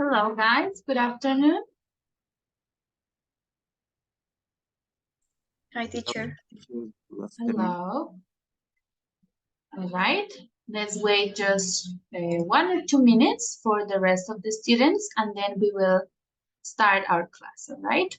Hello, guys. Good afternoon. Hi, teacher. Hello. All right. Let's wait just 1 or 2 minutes for the rest of the students, and then we will start our class. All right.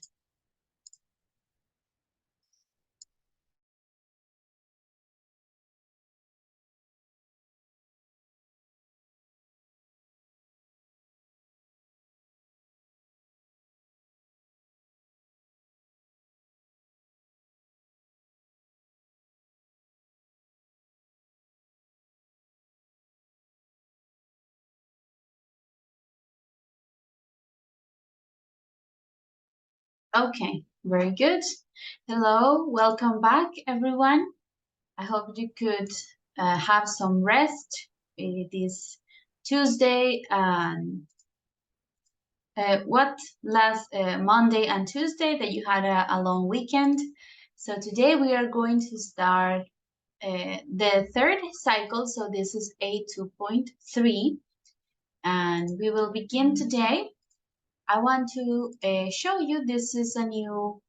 Okay. Very good. Hello. Welcome back, everyone. I hope you could have some rest this Tuesday and last Monday and Tuesday that you had a long weekend. So today we are going to start the third cycle. So this is A2.3, and we will begin today. I want to show you this is a new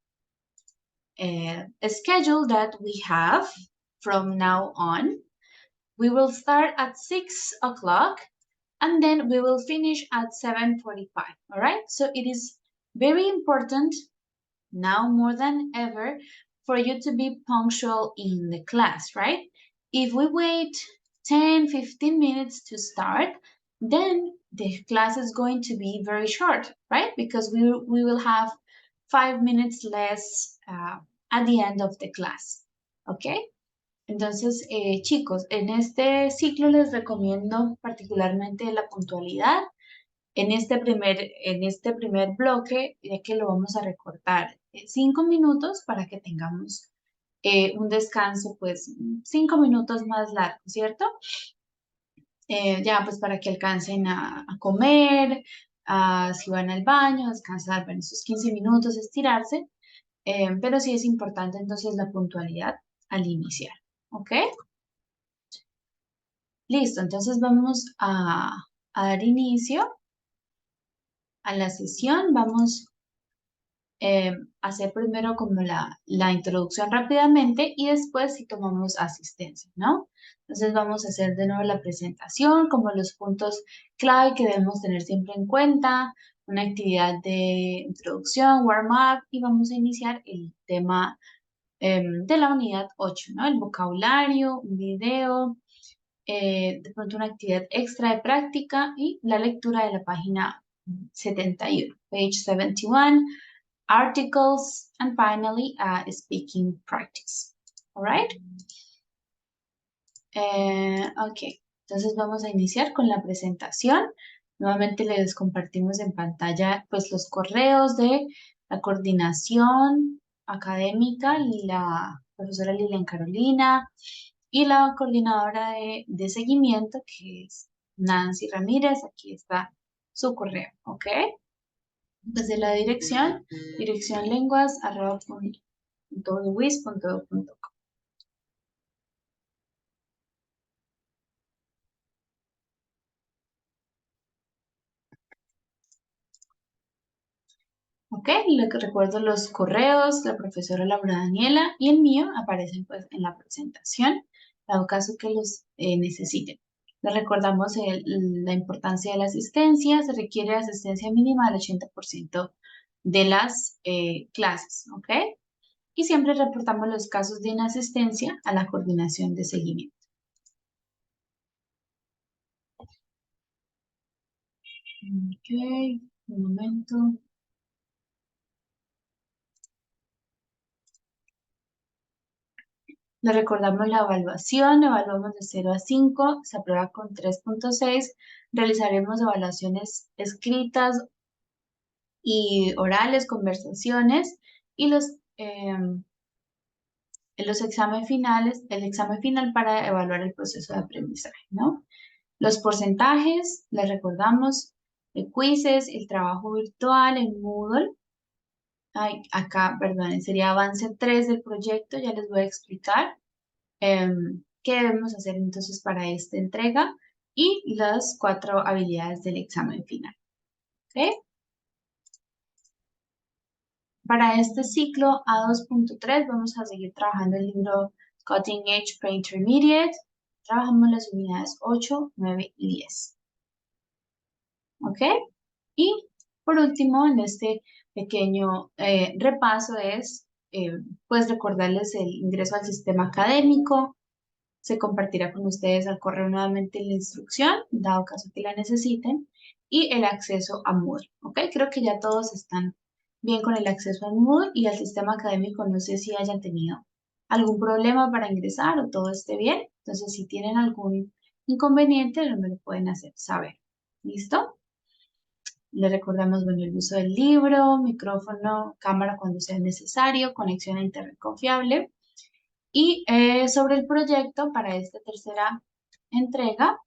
schedule that we have from now on. We will start at 6 o'clock and then we will finish at 7:45. All right, so it is very important now more than ever for you to be punctual in the class, right? If we wait 10-15 minutes to start, then the class is going to be very short, right? Because we will have 5 minutes less at the end of the class, ¿ok? Entonces, chicos, en este ciclo les recomiendo particularmente la puntualidad. En este primer bloque, ya que lo vamos a recortar 5 minutos para que tengamos un descanso, pues 5 minutos más largo, ¿cierto? Ya, pues para que alcancen a comer, si van al baño, descansar, bueno, esos 15 minutos, estirarse, pero sí es importante entonces la puntualidad al iniciar, ¿ok? Listo, entonces vamos a dar inicio a la sesión. Vamos hacer primero como la introducción rápidamente y después si tomamos asistencia, ¿no? Entonces vamos a hacer de nuevo la presentación, como los puntos clave que debemos tener siempre en cuenta, una actividad de introducción, warm-up, y vamos a iniciar el tema de la unidad 8, ¿no? El vocabulario, un video, de pronto una actividad extra de práctica y la lectura de la página 71, page 71, articles, and finally, speaking practice. All right? Ok, entonces vamos a iniciar con la presentación. Nuevamente les compartimos en pantalla pues los correos de la coordinación académica, la profesora Lilian Carolina, y la coordinadora de seguimiento, que es Nancy Ramírez. Aquí está su correo, ¿ok? Desde la dirección lenguas@wis.edu.co. Ok, recuerdo los correos, la profesora Laura Daniela y el mío aparecen pues en la presentación, dado caso que los necesiten. Les recordamos la importancia de la asistencia. Se requiere asistencia mínima del 80% de las clases, ¿ok? Y siempre reportamos los casos de inasistencia a la coordinación de seguimiento. Ok, un momento. Le recordamos la evaluación, evaluamos de 0 a 5, se aprueba con 3.6, realizaremos evaluaciones escritas y orales, conversaciones, y los exámenes finales, el examen final para evaluar el proceso de aprendizaje, ¿no? Los porcentajes, les recordamos, de quizzes, el trabajo virtual en Moodle. Ay, acá, perdón, sería avance 3 del proyecto, ya les voy a explicar. ¿Qué debemos hacer entonces para esta entrega? Y las 4 habilidades del examen final. ¿ok? Para este ciclo A2.3 vamos a seguir trabajando el libro Cutting Edge Pre-Intermediate. Trabajamos las unidades 8, 9 y 10. ¿Ok? Y por último, en este pequeño repaso es, pues recordarles el ingreso al sistema académico. Se compartirá con ustedes al correo nuevamente la instrucción, dado caso que la necesiten, y el acceso a Moodle. ¿Ok? Creo que ya todos están bien con el acceso a Moodle y al sistema académico. No sé si hayan tenido algún problema para ingresar o todo esté bien. Entonces, si tienen algún inconveniente, me lo pueden hacer saber. ¿Listo? Le recordamos, bueno, el uso del libro, micrófono, cámara cuando sea necesario, conexión a internet confiable. Y sobre el proyecto para esta tercera entrega,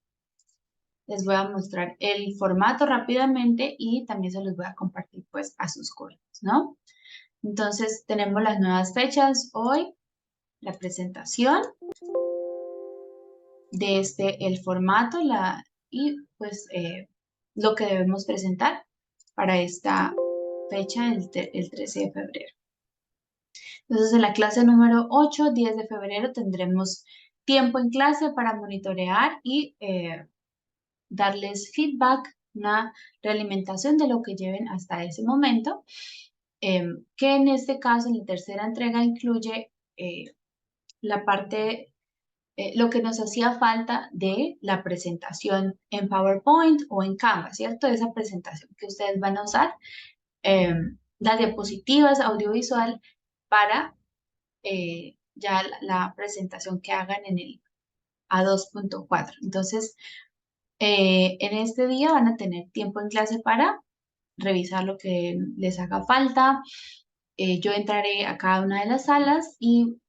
les voy a mostrar el formato rápidamente y también se los voy a compartir pues a sus correos, ¿no? Entonces tenemos las nuevas fechas hoy, la presentación de el formato y pues lo que debemos presentar para esta fecha, el 13 de febrero. Entonces, en la clase número 8, 10 de febrero, tendremos tiempo en clase para monitorear y darles feedback, una realimentación de lo que lleven hasta ese momento, que en este caso, en la tercera entrega, incluye la parte, lo que nos hacía falta de la presentación en PowerPoint o en Canva, ¿cierto? Esa presentación que ustedes van a usar, las diapositivas audiovisual para ya la presentación que hagan en el A2.4. Entonces, en este día van a tener tiempo en clase para revisar lo que les haga falta. Yo entraré a cada una de las salas y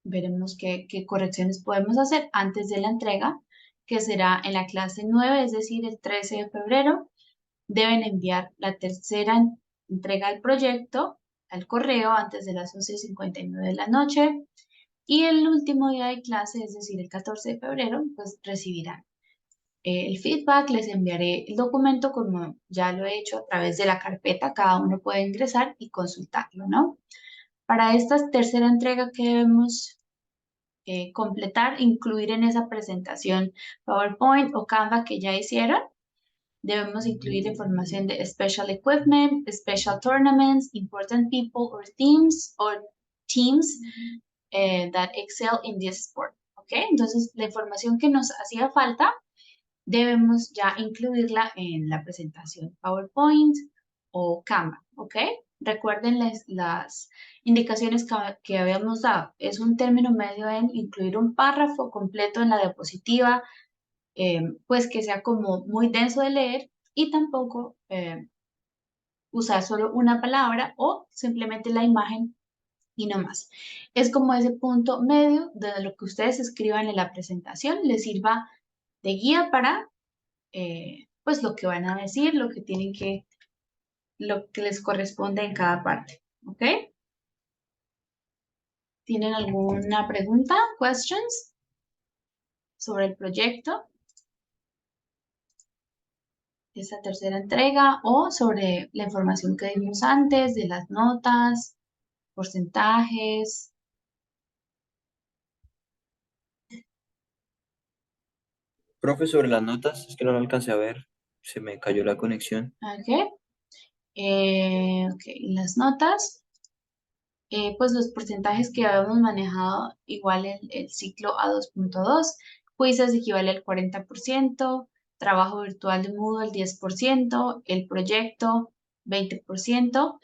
veremos qué correcciones podemos hacer antes de la entrega, que será en la clase 9, es decir, el 13 de febrero. Deben enviar la tercera entrega del proyecto al correo antes de las 11:59 de la noche. Y el último día de clase, es decir, el 14 de febrero, pues recibirán el feedback, les enviaré el documento como ya lo he hecho a través de la carpeta, cada uno puede ingresar y consultarlo, ¿no? Para esta tercera entrega que debemos completar, incluir en esa presentación PowerPoint o Canva que ya hicieron, debemos incluir información de special equipment, special tournaments, important people or teams that excel in this sport. ¿Ok? Entonces, la información que nos hacía falta debemos ya incluirla en la presentación PowerPoint o Canva. ¿Ok? Recuerden las indicaciones que habíamos dado. Es un término medio en incluir un párrafo completo en la diapositiva, pues que sea como muy denso de leer y tampoco usar solo una palabra o simplemente la imagen y no más. Es como ese punto medio de lo que ustedes escriban en la presentación les sirva de guía para pues lo que van a decir, lo que les corresponde en cada parte. ¿Ok? ¿Tienen alguna pregunta, questions sobre el proyecto, esta tercera entrega o sobre la información que dimos antes de las notas, porcentajes? Profe, sobre las notas, es que no lo alcancé a ver, se me cayó la conexión. ¿Ok? Ok, las notas. Pues los porcentajes que habíamos manejado igual el ciclo A2.2, quizzes equivale al 40%, trabajo virtual de Moodle al 10%, el proyecto 20%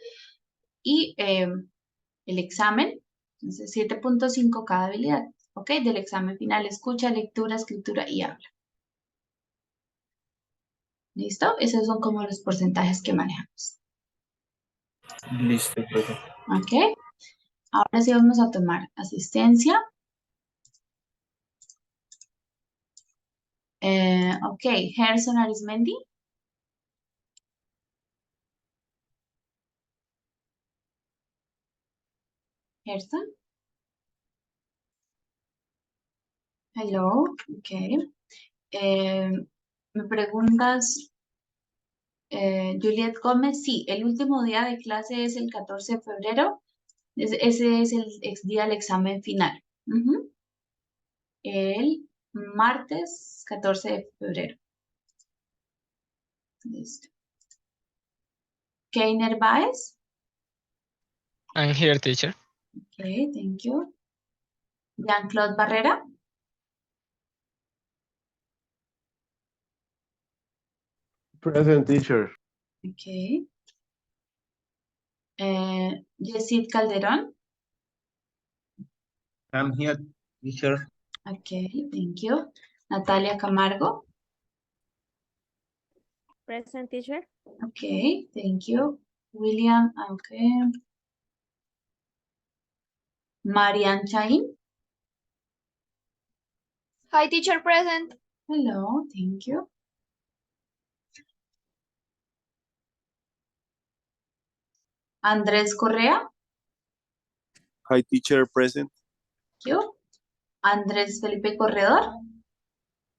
y el examen, entonces 7.5 cada habilidad, ¿ok? Del examen final, escucha, lectura, escritura y habla. ¿Listo? Esos son como los porcentajes que manejamos. Listo, profe. ¿Ok? Ahora sí vamos a tomar asistencia. Ok, Gerson Arismendi. Gerson. Hello, ok. Eh, me preguntas Juliet Gómez, sí, el último día de clase es el 14 de febrero. Ese es el día del examen final. Ujú. El martes 14 de febrero. Listo. Keiner Baez. I'm here, teacher. Okay, thank you. Jean-Claude Barrera. Present, teacher. Okay. Yesid Calderón. I'm here, teacher. Okay, thank you. Natalia Camargo. Present, teacher. Okay, thank you. William, okay. Marian Chain. Hi, teacher, present. Hello, thank you. Andrés Correa. Hi, teacher, present. Thank you. Andrés Felipe Corredor.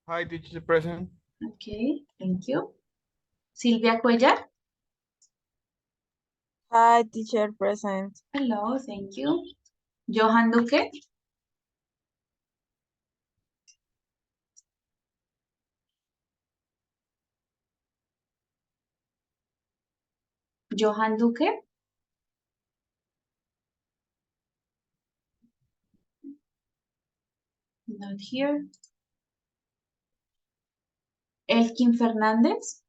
Hi, teacher, present. Okay, thank you. Silvia Cuellar. Hi, teacher, present. Hello, thank you. Johan Duque. Johan Duque. Not here. Elkin Fernández.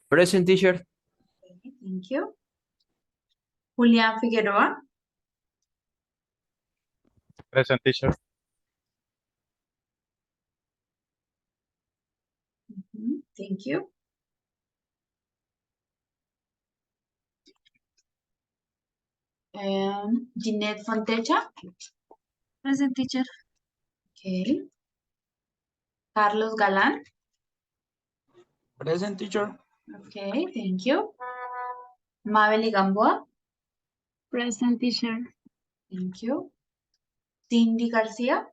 Present, teacher. Okay, thank you. Julián Figueroa. Present, teacher. Thank you. Ginette Fontecha. Present, teacher. Okay. Carlos Galán. Present, teacher. Okay, thank you. Mabel Gamboa. Present, teacher. Thank you. Cindy García.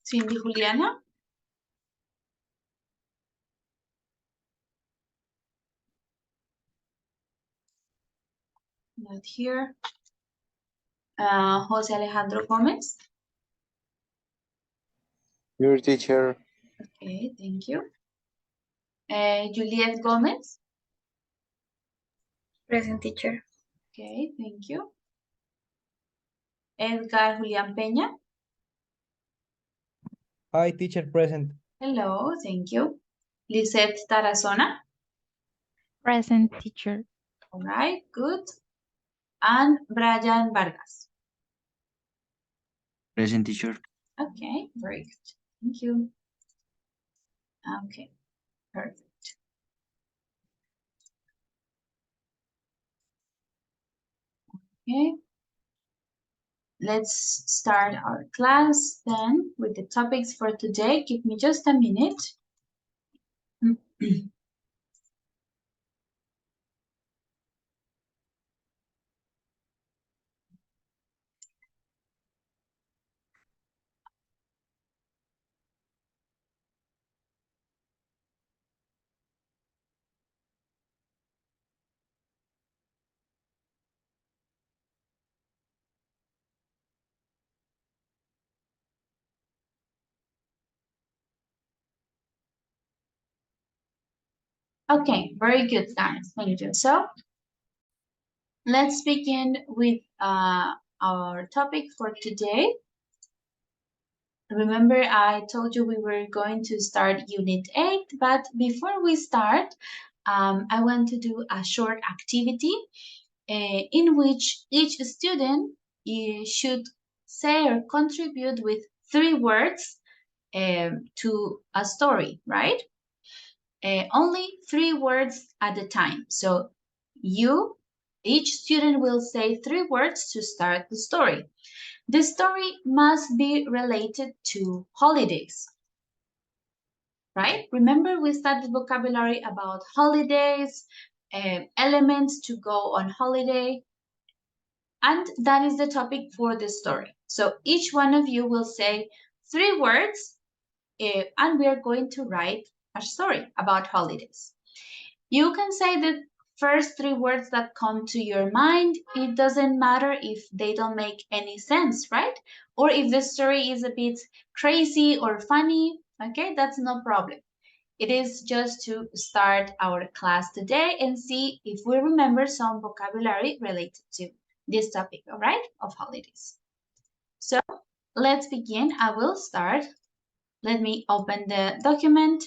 Cindy Juliana. Not here. José Alejandro Gómez. Your teacher. Okay, thank you. Juliet Gómez. Present, teacher. Okay, thank you. Edgar Julián Peña. Hi, teacher, present. Hello, thank you. Lisette Tarazona. Present, teacher. All right, good. And Brian Vargas. Present, teacher. Okay, very good. Thank you. Okay, perfect. Okay. Let's start our class then with the topics for today. Give me just a minute. Okay, very good, guys. Thank you. So let's begin with our topic for today. Remember, I told you we were going to start Unit 8, but before we start, I want to do a short activity in which each student should say or contribute with 3 words to a story, right? Only 3 words at a time. So each student will say 3 words to start the story. The story must be related to holidays, right? Remember we studied vocabulary about holidays, elements to go on holiday. And that is the topic for the story. So each one of you will say 3 words, and we are going to write a story about holidays. You can say the first 3 words that come to your mind. It doesn't matter if they don't make any sense, right? Or if the story is a bit crazy or funny, okay, that's no problem. It is just to start our class today and see if we remember some vocabulary related to this topic, all right, of holidays. So let's begin. I will start. Let me open the document.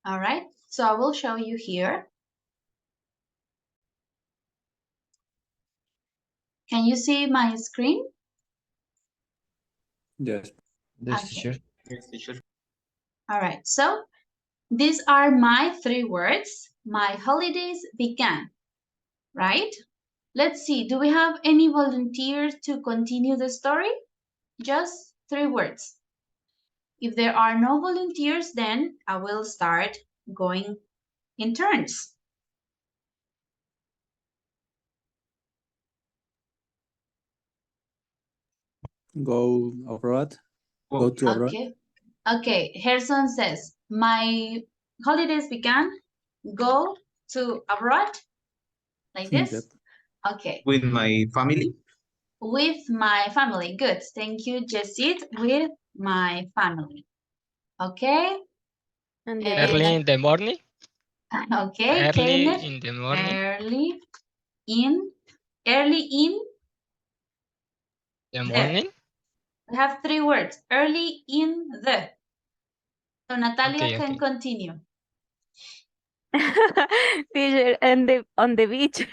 All right, so I will show you here. Can you see my screen? Yes. Yes, Okay. teacher. Yes, teacher. All right, so these are my 3 words. My holidays began, right? Let's see, do we have any volunteers to continue the story? Just 3 words. If there are no volunteers, then I will start going in turns. Go abroad. Go to abroad. Okay. Okay, Gerson says, my holidays began, go to abroad, like this. Yep. Okay, With my family. with my family. Good, thank you, Jessit, with my family. Okay. And the Eh, Early in the morning. okay, Early Kenneth, in the morning. early in The the. morning. We have 3 words, early in the. So Natalia Okay, can okay. continue. teacher and the on the beach.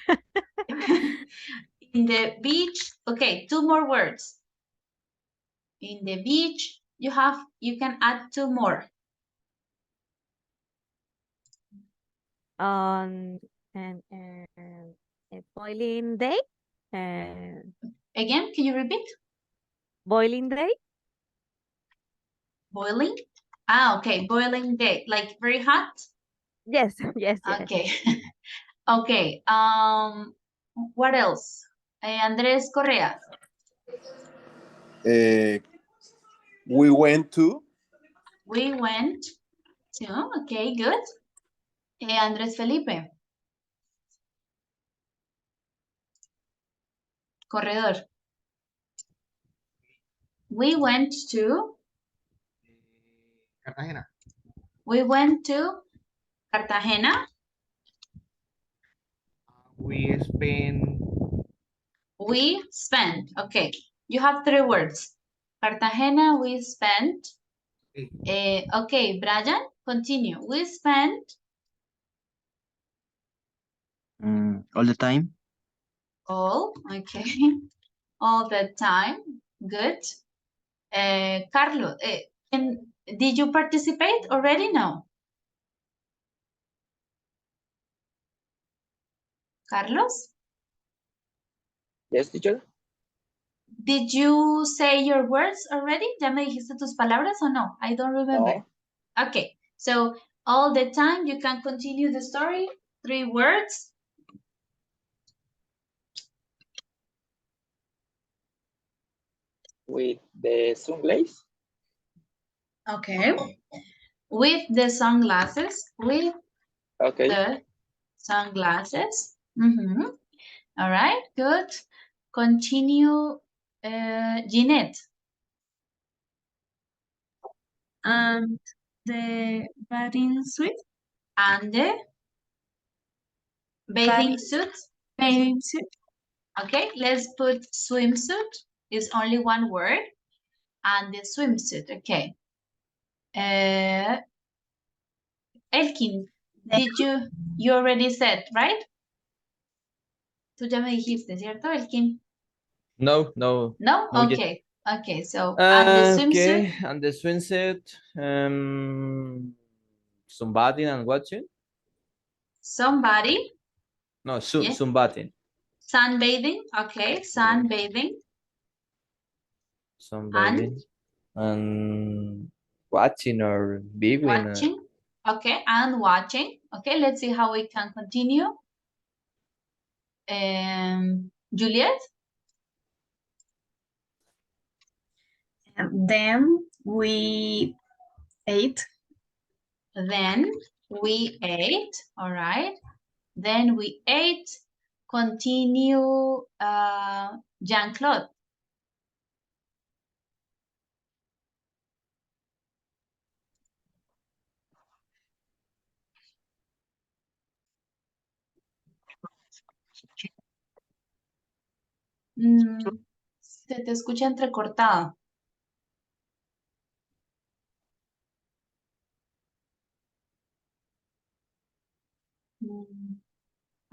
In the beach, okay, 2 more words. In the beach, you can add 2 more. On and a boiling day. And Again, can you repeat? boiling day. Boiling? Okay, boiling day, like very hot? Yes, yes, yes. Okay. Okay, what else? Andres Correa. We went to. We went to, okay, good. Andres Felipe. Corredor. We went to. Cartagena. We went to Cartagena. We spent. We spent. Okay, you have 3 words. Cartagena, we spent. Okay, Brian, continue. We spent All the time. all, okay, all the time. Good. Carlos, did you participate already? No. Carlos, Yes, teacher. did you say your words already? ¿Ya me dijiste tus palabras o no? I don't remember. No. Okay, so all the time you can continue the story. 3 words. With the sunglasses. Okay. With the sunglasses. With Okay. the sunglasses. All right, good. Continue, Jeanette. And the bathing suit. And the bathing suit. Bathing suit. Okay, let's put swimsuit. Is only 1 word. And the swimsuit, okay. Elkin, did you already said, right? Tú ya me dijiste, ¿cierto, Elkin? No. No? No yet. Okay. Okay, so and the swimsuit, Okay, and the swimsuit. Sunbathing and watching. somebody, No, yeah, sunbathing. Sunbathing. Okay, sunbathing. Sunbathing. And watching or viewing. Watching. Okay, and watching. Okay, let's see how we can continue. Juliet. And then we ate. Then we ate. All right. Then we ate. Continue. Jean-Claude. Se te escucha entrecortado.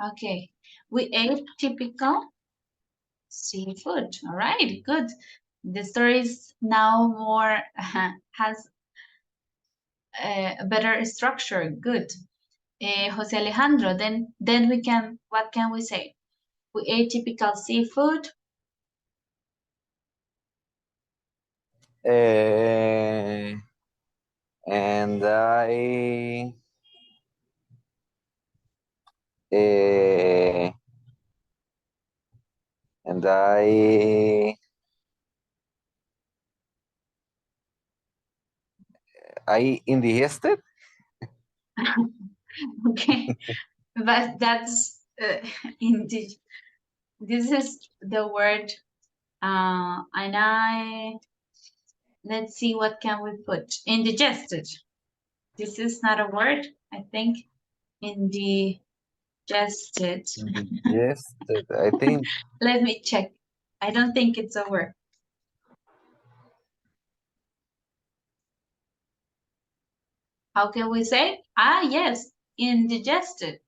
Okay, we ate typical seafood. All right, good. The story is now more has a better structure. Good. Jose Alejandro, then we can, what can we say? We ate typical seafood. And I and I indigested. Okay, but that's indeed. This is the word, and let's see what can we put. Indigested. This is not a word, I think. Indigested. Indigested. I think. Let me check. I don't think it's a word. How can we say? Ah, yes, indigested.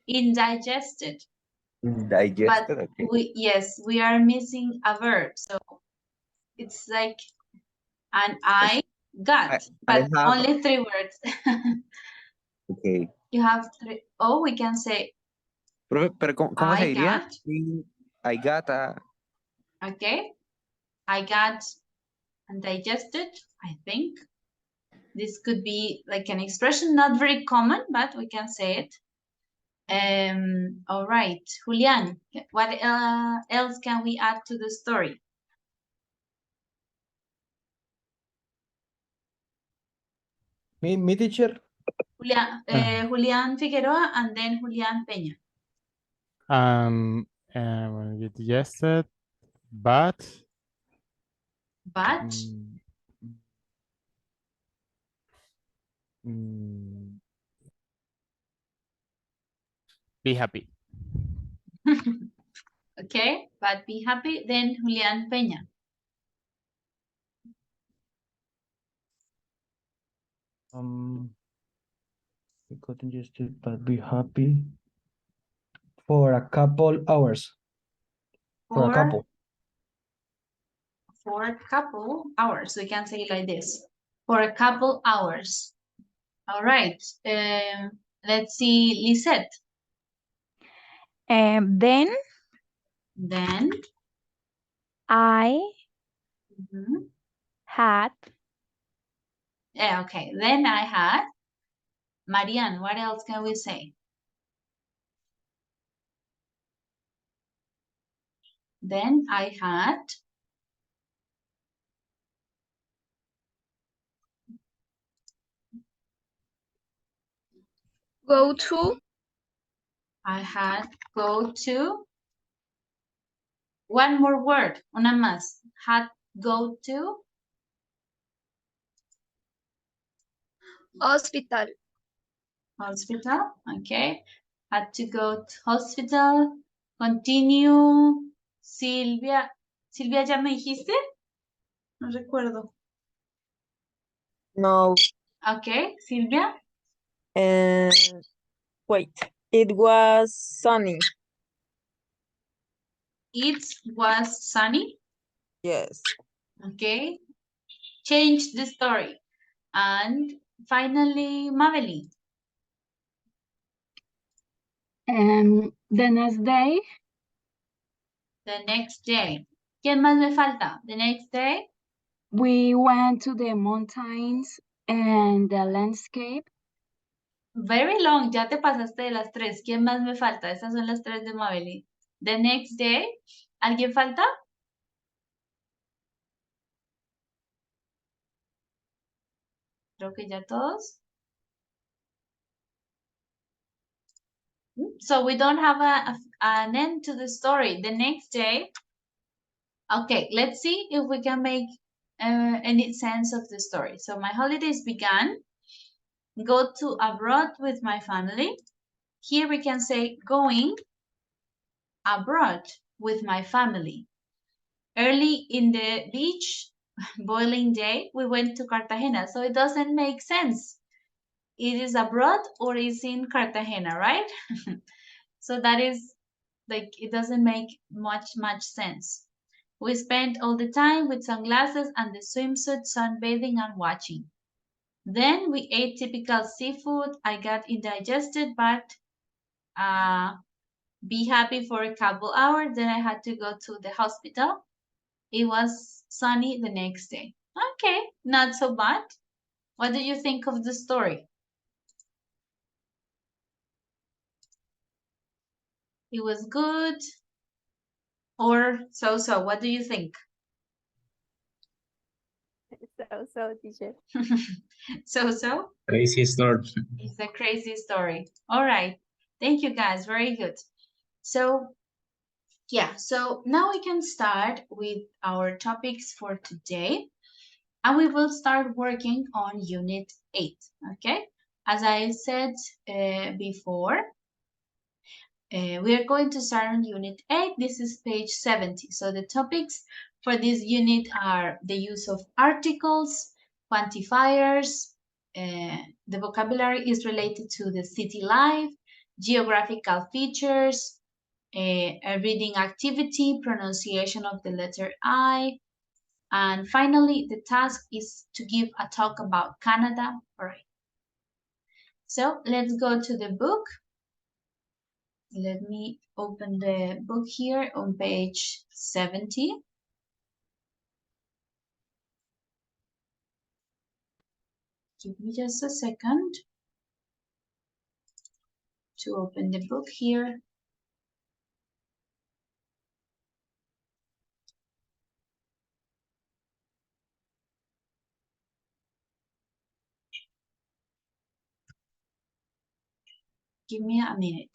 Indigested. Digested. But Okay. we are missing a verb. So it's like an I got, I but have. only 3 words. Okay. You have 3. Oh, we can say Profe, pero ¿cómo se I diría? got. I got a. Okay. I got undigested, I think. This could be like an expression, not very common, but we can say it. All right, Julian, what else can we add to the story? Me teacher. Julian, Julian Figueroa and then Julian Peña. Indigested, but be happy. Okay, but be happy. Then Julian Peña. We got ingested, but be happy for a couple hours. For a couple. For a couple hours. We can say it like this. For a couple hours. All right. Let's see, Lisette. Then I had. Yeah, okay. Then I had. Marianne, what else can we say? Then I had. Go to. I had go to. One more word, una más. Had go to. Hospital. Hospital, okay. Had to go to hospital. Continue. Silvia. Silvia, ¿ya me dijiste? No recuerdo. No. Okay, Silvia. Wait, it was sunny. It was sunny. Yes. Okay. Change the story. And finally, Madeline. The next day, The next day. ¿Quién más me falta? The next day. we went to the mountains and the landscape. Very long. Ya te pasaste de las 3. ¿Quién más me falta? Esas son las 3 de Mabel. The next day. ¿Alguien falta? Creo que ya todos. So we don't have an end to the story. The next day. Okay, let's see if we can make any sense of the story. So my holidays began. Go to abroad with my family. Here we can say going abroad with my family. Early in the beach, boiling day, we went to Cartagena. So it doesn't make sense. It is abroad or is in Cartagena, right? So that is like, it doesn't make much sense. We spent all the time with sunglasses and the swimsuit, sunbathing and watching. Then we ate typical seafood. I got indigested, but be happy for a couple hours. Then I had to go to the hospital. It was sunny the next day. Okay, not so bad. What do you think of the story? It was good or so-so? What do you think? So, teacher. So-so? Crazy story. It's a crazy story. All right. Thank you, guys. Very good. So, yeah. So now we can start with our topics for today. And we will start working on Unit 8, okay? As I said before, we are going to start on Unit 8. This is page 70. So the topics for this unit are the use of articles, quantifiers, the vocabulary is related to the city life, geographical features, a reading activity, pronunciation of the letter I, and finally, the task is to give a talk about Canada. All right. So let's go to the book. Let me open the book here on page 70. Give me just a second to open the book here. Give me a minute.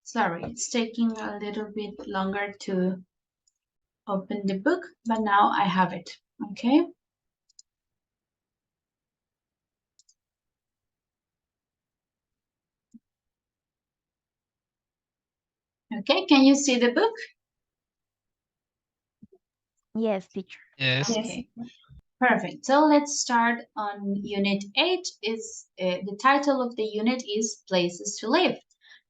Sorry, it's taking a little bit longer to open the book, but now I have it, okay? Okay, can you see the book? Yes, teacher. Yes. Okay, perfect. So let's start on Unit 8. The title of the unit is Places to Live.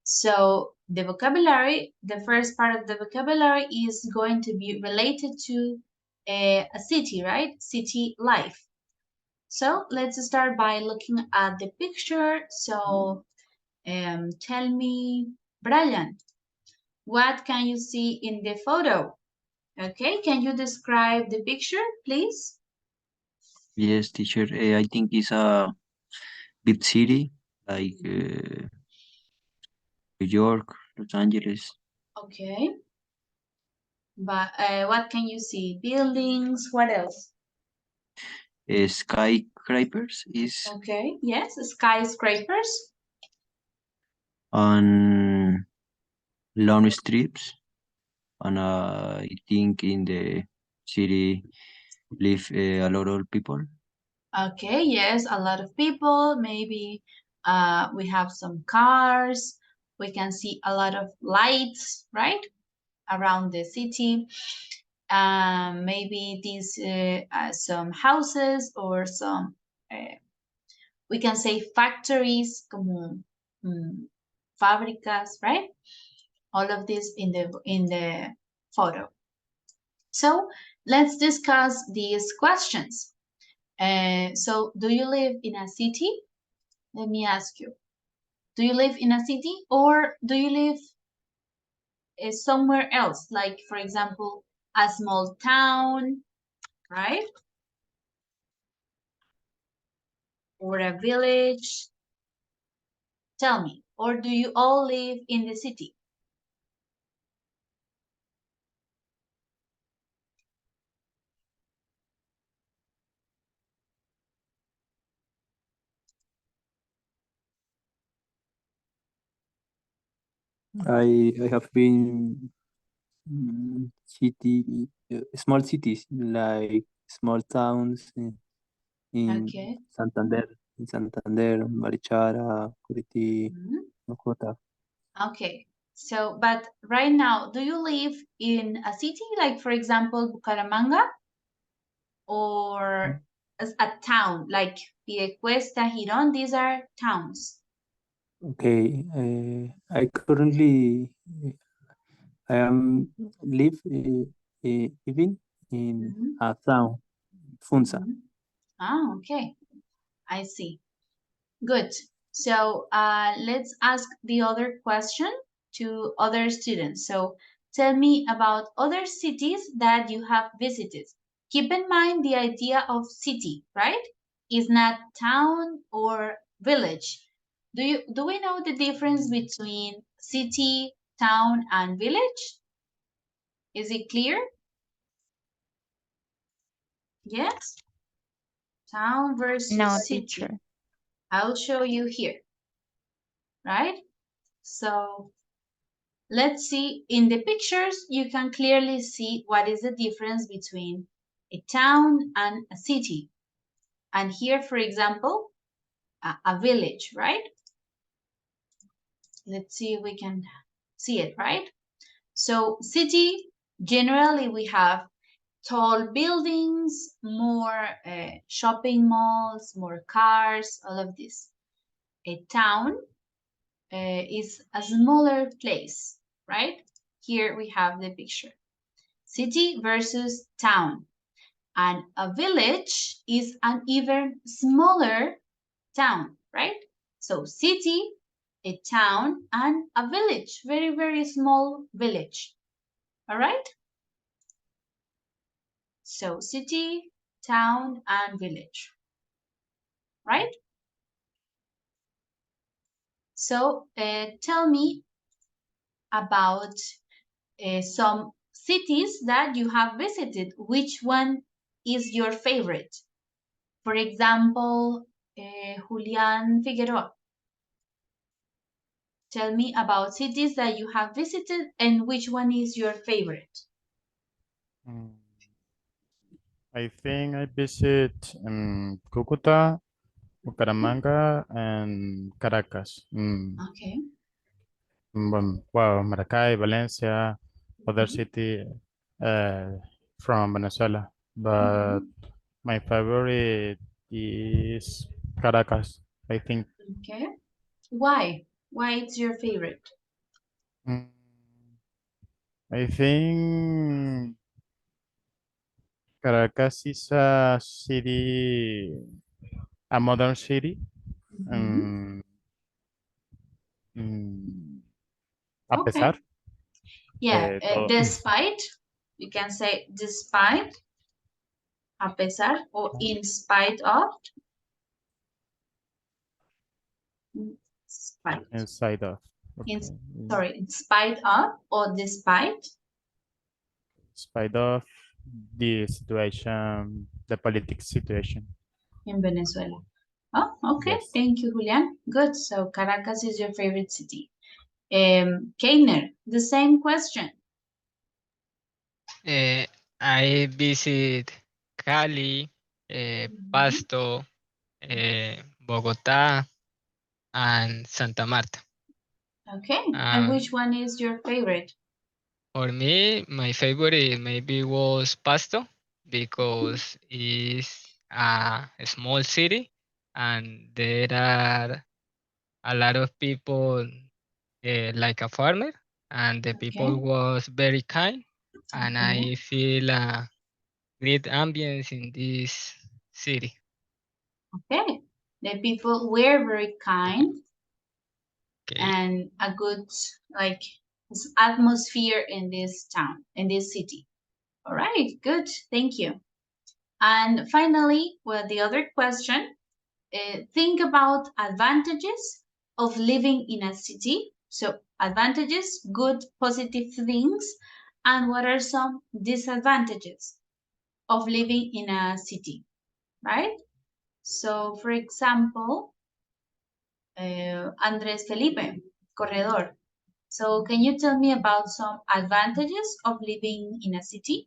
So the vocabulary, the first part of the vocabulary is going to be related to a city, right? City life. So let's start by looking at the picture. So tell me, Brian, what can you see in the photo? Okay, can you describe the picture, please? Yes, teacher. I think it's a big city like New York, Los Angeles. Okay, but what can you see? Buildings, what else? Skyscrapers is Okay, yes, skyscrapers. on long streets, and I think in the city live a lot of people. Okay, yes, a lot of people. Maybe we have some cars. We can see a lot of lights, right, around the city. Maybe these some houses or some we can say factories, como fábricas, right? All of this in the photo. So let's discuss these questions. So do you live in a city? Let me ask you. Do you live in a city or do you live somewhere else? Like, for example, a small town, right? Or a village? Tell me. Or do you all live in the city? I have been small cities like small towns Okay. in Santander, Barichara, Curiti, Mhm. Bogota. Okay. So, but right now, do you live in a city, like for example, Bucaramanga, or as a town like Piedecuesta, Girón? These are towns. Okay, I currently I am live even in Mhm. a town, Funza. Mhm. Ah, okay. I see. Good. So let's ask the other question to other students. So tell me about other cities that you have visited. Keep in mind the idea of city, right? Is not town or village. Do we know the difference between city, town, and village? Is it clear? Yes. Town No, versus city. teacher. I'll show you here, right? So let's see, in the pictures, you can clearly see what is the difference between a town and a city. And here, for example, a village, right? Let's see if we can see it, right? So city, generally we have tall buildings, more shopping malls, more cars, all of this. A town is a smaller place, right? Here we have the picture. City versus town. And a village is an even smaller town, right? So city, a town, and a village, very, very small village. All right? So city, town, and village, right? So tell me about some cities that you have visited. Which one is your favorite? For example, Julian Figueroa. Tell me about cities that you have visited and which one is your favorite. Mm, I think I visit Cúcuta, Bucaramanga, and Caracas. Okay. Well, Maracay, Valencia, other city uh, from Venezuela. But my favorite is Caracas, I think. Okay. Why? Why it's your favorite? Mm, I think Caracas is a city. a modern city. Mhm. A Okay. pesar. Yeah, Todo. despite, you can say despite, a pesar, or in spite of. Spite. Inside of. In, Okay. sorry, in spite of or despite. Spite of the situation, the political situation. In Venezuela. Oh, okay. Yes. Thank you, Julian. Good. So Caracas is your favorite city. Keiner, the same question. I visit Cali, Pasto, Bogota, and Santa Marta. Okay. And which one is your favorite? For me, my favorite maybe was Pasto because it's a small city and there are a lot of people like a farmer and the people Okay. was very kind and Okay. I feel a great ambience in this city. Okay. The people were very kind Okay. and a good like atmosphere in this town, in this city. All right, good. Thank you. And finally, well, the other question, think about advantages of living in a city. So advantages, good, positive things, and what are some disadvantages of living in a city, right? So for example, Andres Felipe, corredor. So can you tell me about some advantages of living in a city?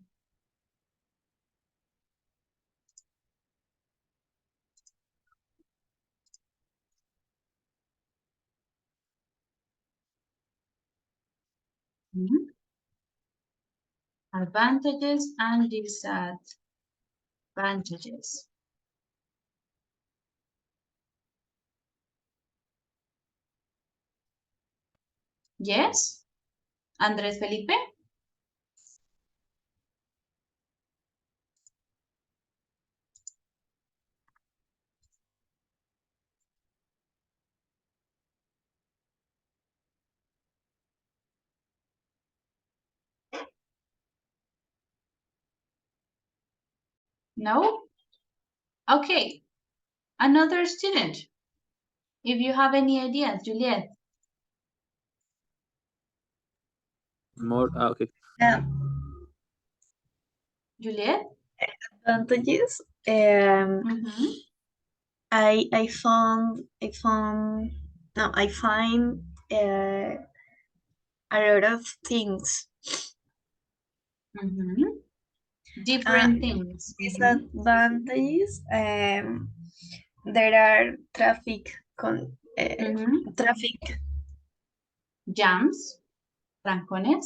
Mhm. Advantages and disadvantages. Yes, Andres Felipe? No? Okay, another student. If you have any ideas, Juliet. More, okay. Juliet? Advantages. Mm-hmm. I find a lot of things. Mm-hmm. Different things. Mm-hmm. Disadvantages. There are Mm-hmm. traffic. Jams, trancones,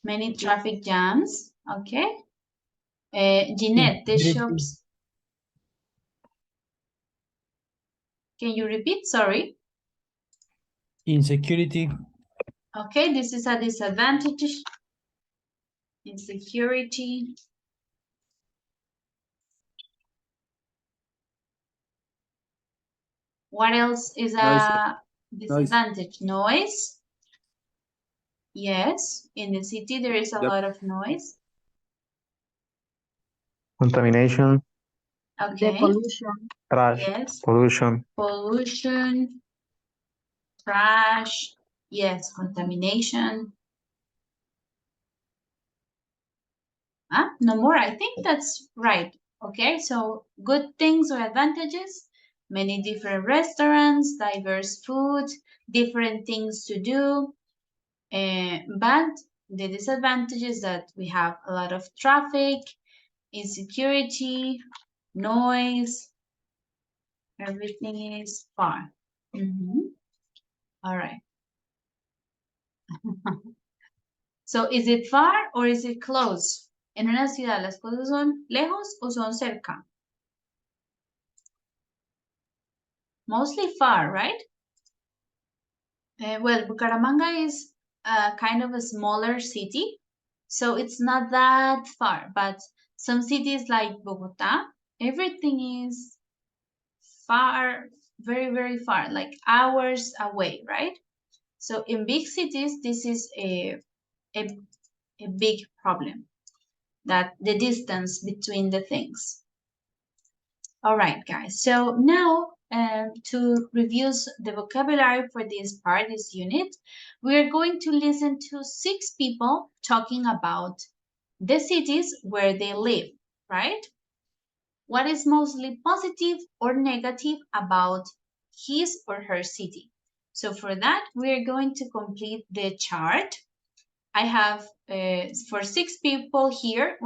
many traffic jams. Okay. Jeanette, the Insecurity. shops. Can you repeat? Sorry. Insecurity. Okay, this is a disadvantage. Insecurity. What else is Noise. a disadvantage? Noise. Yes, in the city there is a Yep. lot of noise. Contamination, The Okay. pollution. trash, Yes. pollution. Pollution, trash. Yes, contamination. No more. I think that's right. Okay, so good things or advantages, many different restaurants, diverse food, different things to do. But the disadvantages that we have a lot of traffic, insecurity, noise, everything is far. All right. So, is it far or is it close? En una ciudad, ¿las cosas son lejos o son cerca? Mostly far, right? Well, Bucaramanga is kind of a smaller city, so it's not that far. But some cities like Bogota, everything is far, very, very far, like hours away, right? So in big cities, this is a big problem, that the distance between the things. All right, guys. So now to review the vocabulary for this part, this unit, we are going to listen to 6 people talking about the cities where they live, right? What is mostly positive or negative about his or her city? So for that, we are going to complete the chart. I have for 6 people here,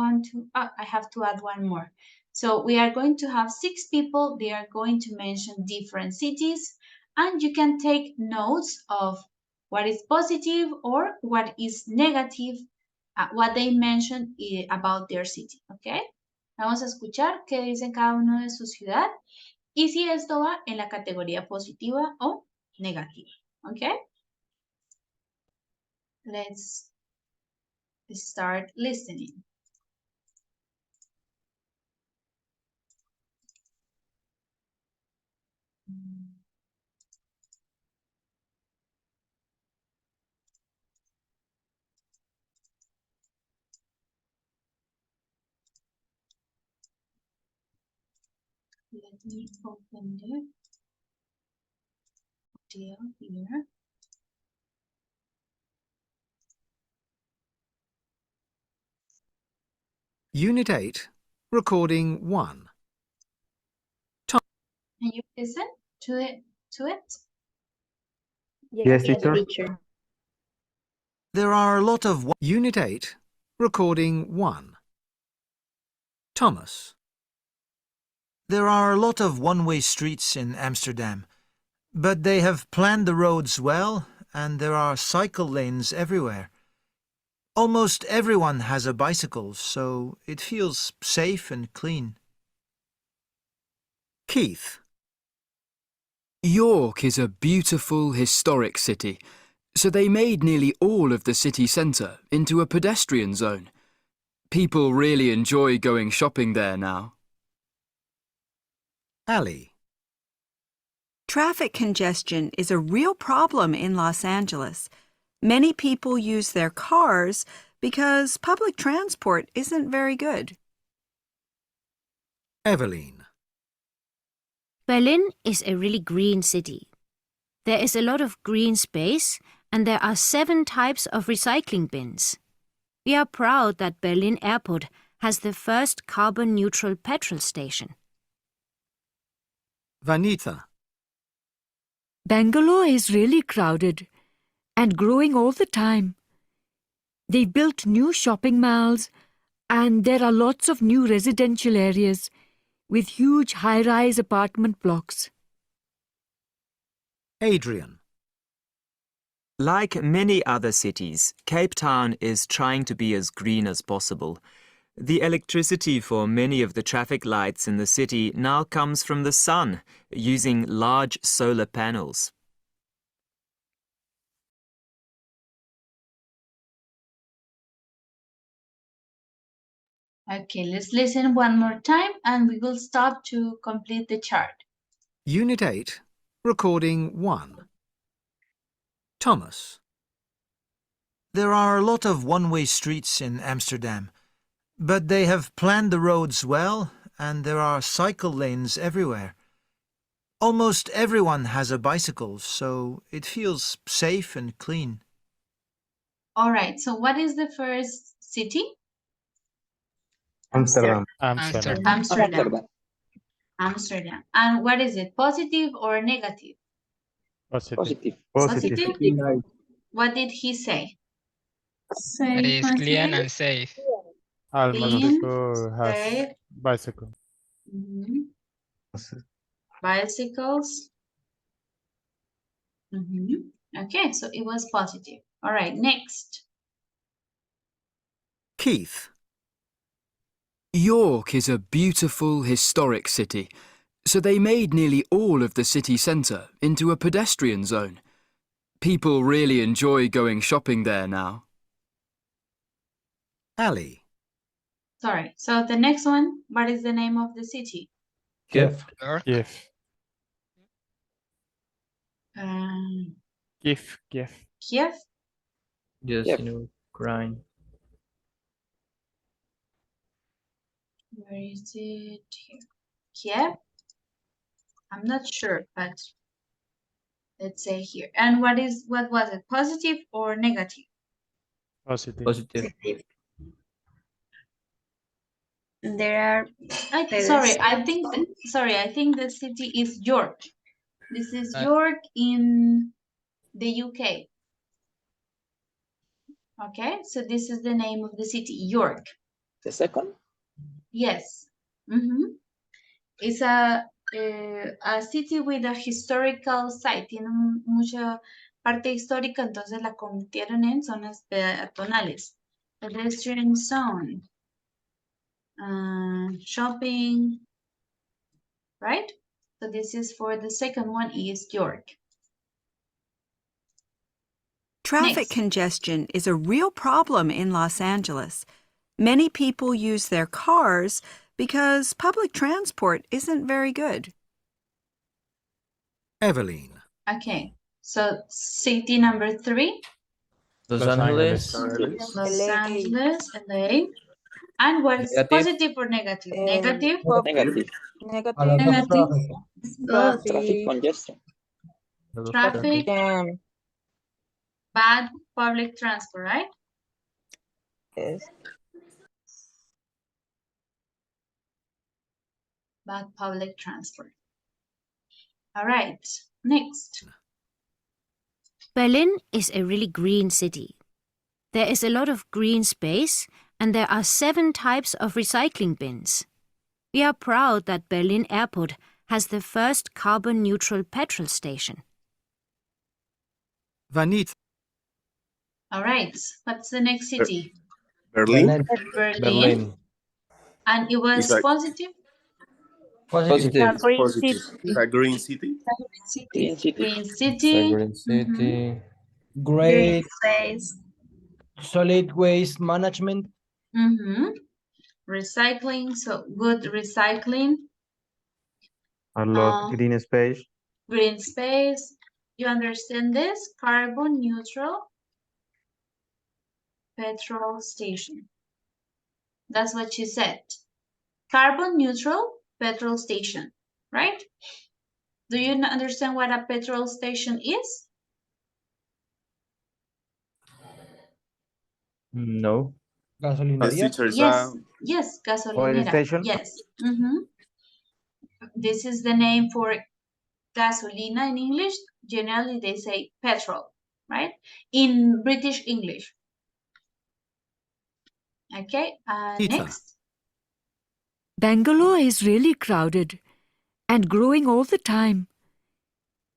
I have to add one more. So we are going to have 6 people. They are going to mention different cities, and you can take notes of what is positive or what is negative, what they mentioned about their city, ¿ok? Vamos a escuchar qué dicen cada uno de su ciudad y si esto va en la categoría positiva o negativa, ¿ok? Let's start listening. Let me open the audio here. Unit 8, Recording 1. Can you listen to it? Yes, teacher. teacher. There are a lot of... Unit 8, Recording 1. Thomas. There are a lot of one-way streets in Amsterdam, but they have planned the roads well and there are cycle lanes everywhere. Almost everyone has a bicycle, so it feels safe and clean. Keith. York is a beautiful historic city, so they made nearly all of the city centre into a pedestrian zone. People really enjoy going shopping there now. Ali. Traffic congestion is a real problem in Los Angeles. Many people use their cars because public transport isn't very good. Evelyn. Berlin is a really green city. There is a lot of green space and there are 7 types of recycling bins. We are proud that Berlin Airport has the first carbon-neutral petrol station. Vanita. Bangalore is really crowded and growing all the time. They built new shopping malls and there are lots of new residential areas with huge high-rise apartment blocks. Adrian. Like many other cities, Cape Town is trying to be as green as possible. The electricity for many of the traffic lights in the city now comes from the sun, using large solar panels. Okay, let's listen one more time and we will stop to complete the chart. Unit 8, Recording 1. Thomas. There are a lot of one-way streets in Amsterdam, but they have planned the roads well and there are cycle lanes everywhere. Almost everyone has a bicycle, so it feels safe and clean. All right, so what is the first city? Amsterdam. Amsterdam. Amsterdam. And what is it, positive or negative? Positive. Positive? What did he say? That is clean and safe. Almost Clean, people has safe. bicycle. Bicycles. Okay, so it was positive. All right, next. Keith. York is a beautiful historic city, so they made nearly all of the city centre into a pedestrian zone. People really enjoy going shopping there now. Ali. Sorry, so the next one, what is the name of the city? Kiev. Kiev. Kiev. Kiev. Yes, Yep. in Ukraine. Where is it? Here. Kiev. I'm not sure, but let's say here. And what was it? Positive or negative? Positive. Positive. There are Sorry, I think the city is York. This is York in the UK. Okay, so this is the name of the city, York. The second? Yes. It's a city with a historical site. Tiene mucha parte histórica, entonces la convirtieron en zonas peatonales. Pedestrian zone. Shopping. Right? So this is for the second one is York. Traffic congestion is a real problem in Los Angeles. Many people use their cars because public transport isn't very good. Eveline. Okay, so city number 3. Los Angeles. Los Angeles, LA. And what's Negative. positive or negative? Negative. Negative. Negative. Good. Traffic congestion. Traffic. Jam. Bad public transport, right? Yes. Bad public transport. All right, next. Berlin is a really green city. There is a lot of green space, and there are 7 types of recycling bins. We are proud that Berlin Airport has the first carbon-neutral petrol station. Vanith. All right, what's the next city? Berlin. Berlin. And it was It's like- positive? Positive. Positive. It's a green city. Green city. Green city. Green Great space. solid waste management. Recycling, so good recycling. A lot green space. Green space. You understand this? Carbon neutral petrol station. That's what she said. Carbon neutral petrol station, right? Do you understand what a petrol station is? No. Yes, yes, gasolinera. station? Yes. This is the name for gasolina in English. Generally, they say petrol, right? In British English. Okay, next. Bangalore is really crowded and growing all the time.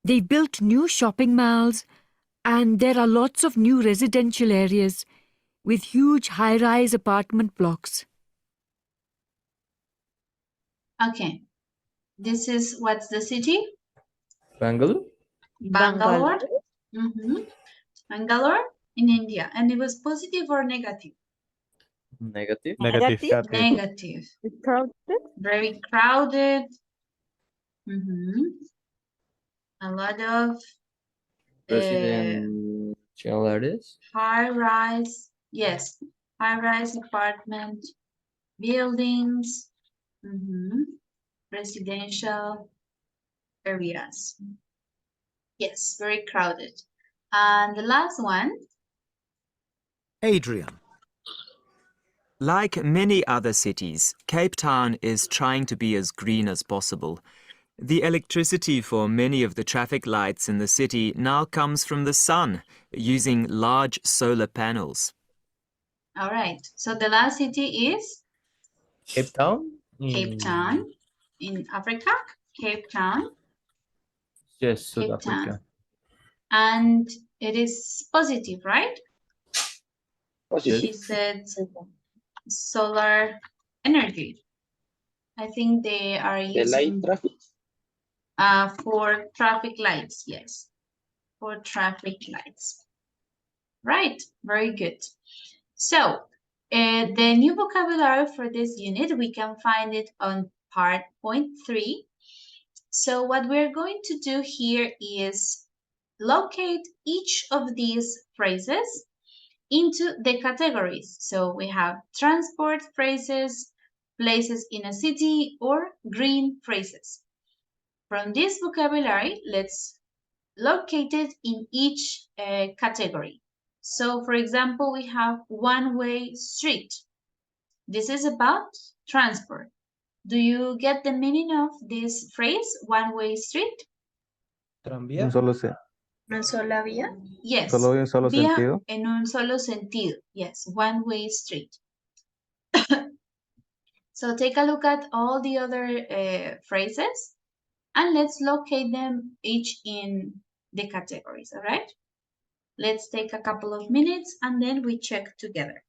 They built new shopping malls and there are lots of new residential areas with huge high-rise apartment blocks. Okay, this is what's the city? Bangalore? Bangalore. Bangalore in India. And it was positive or negative? Negative. Negative. Crowded? Very crowded. A lot of residential areas. High-rise, yes, high-rise apartment buildings, residential areas. Yes, very crowded. And the last one. Adrian. Like many other cities, Cape Town is trying to be as green as possible. The electricity for many of the traffic lights in the city now comes from the sun, using large solar panels. All right, so the last city is? Cape Town? Cape Town in Africa, Cape Town. Yes, South Cape Africa. Town. And it is positive, right? Positive. She said solar energy. I think they are The light using traffic. For traffic lights, yes. For traffic lights. Right, very good. So, the new vocabulary for this unit, we can find it on part point 3. So what we're going to do here is locate each of these phrases into the categories. So we have transport phrases, places in a city, or green phrases. From this vocabulary, let's locate it in each category. So for example, we have one-way street. This is about transport. Do you get the meaning of this phrase, one-way street? Un solo, ¿Una sola vía? Yes. solo en solo Vía sentido. en un solo sentido. Yes, one-way street. So take a look at all the other phrases and let's locate them each in the categories, all right? Let's take a couple of minutes and then we check together.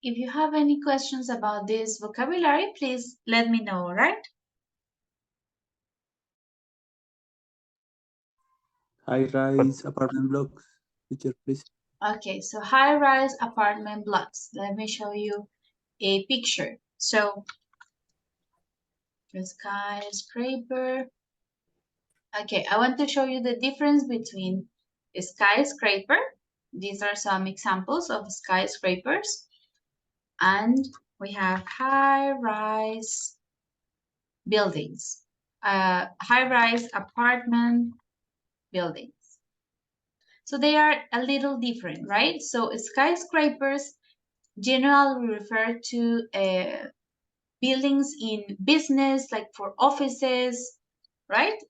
If you have any questions about this vocabulary, please let me know, all right? High-rise apartment blocks. Teacher, please. Okay, so high-rise apartment blocks. Let me show you a picture. So, the skyscraper. Okay, I want to show you the difference between a skyscraper. These are some examples of skyscrapers. And we have high-rise buildings, high-rise apartment buildings. So they are a little different, right? So skyscrapers generally refer to buildings in business, like for offices, right?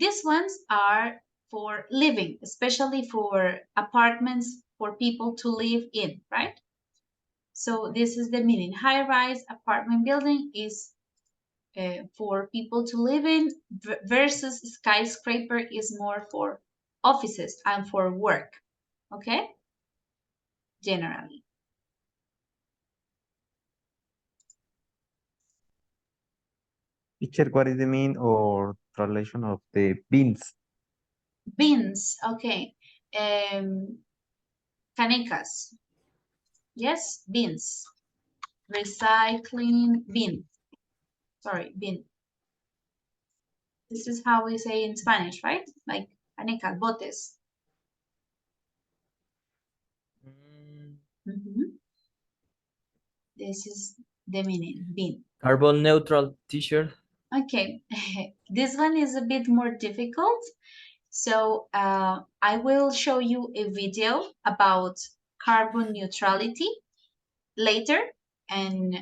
These ones are for living, especially for apartments for people to live in, right? So this is the meaning. High-rise apartment building is for people to live in versus skyscraper is more for offices and for work, okay? Generally. Teacher, what is the mean or translation of the bins? Bins, okay. Canecas. Yes, bins. Recycling bin. Sorry, bin. This is how we say in Spanish, right? Like canecas, botes. This is the meaning, bin. Carbon neutral, teacher. Okay, this one is a bit more difficult. So I will show you a video about carbon neutrality later, and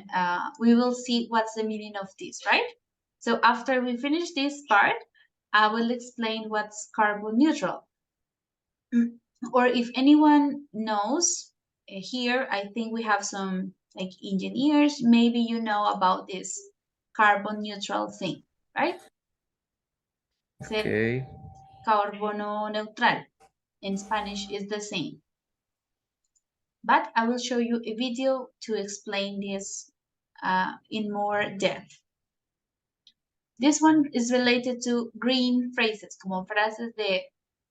we will see what's the meaning of this, right? So after we finish this part, I will explain what's carbon neutral. Or if anyone knows here, I think we have some like engineers, maybe you know about this carbon neutral thing, right? Okay. Carbono neutral in Spanish is the same. But I will show you a video to explain this in more depth. This one is related to green phrases, como frases de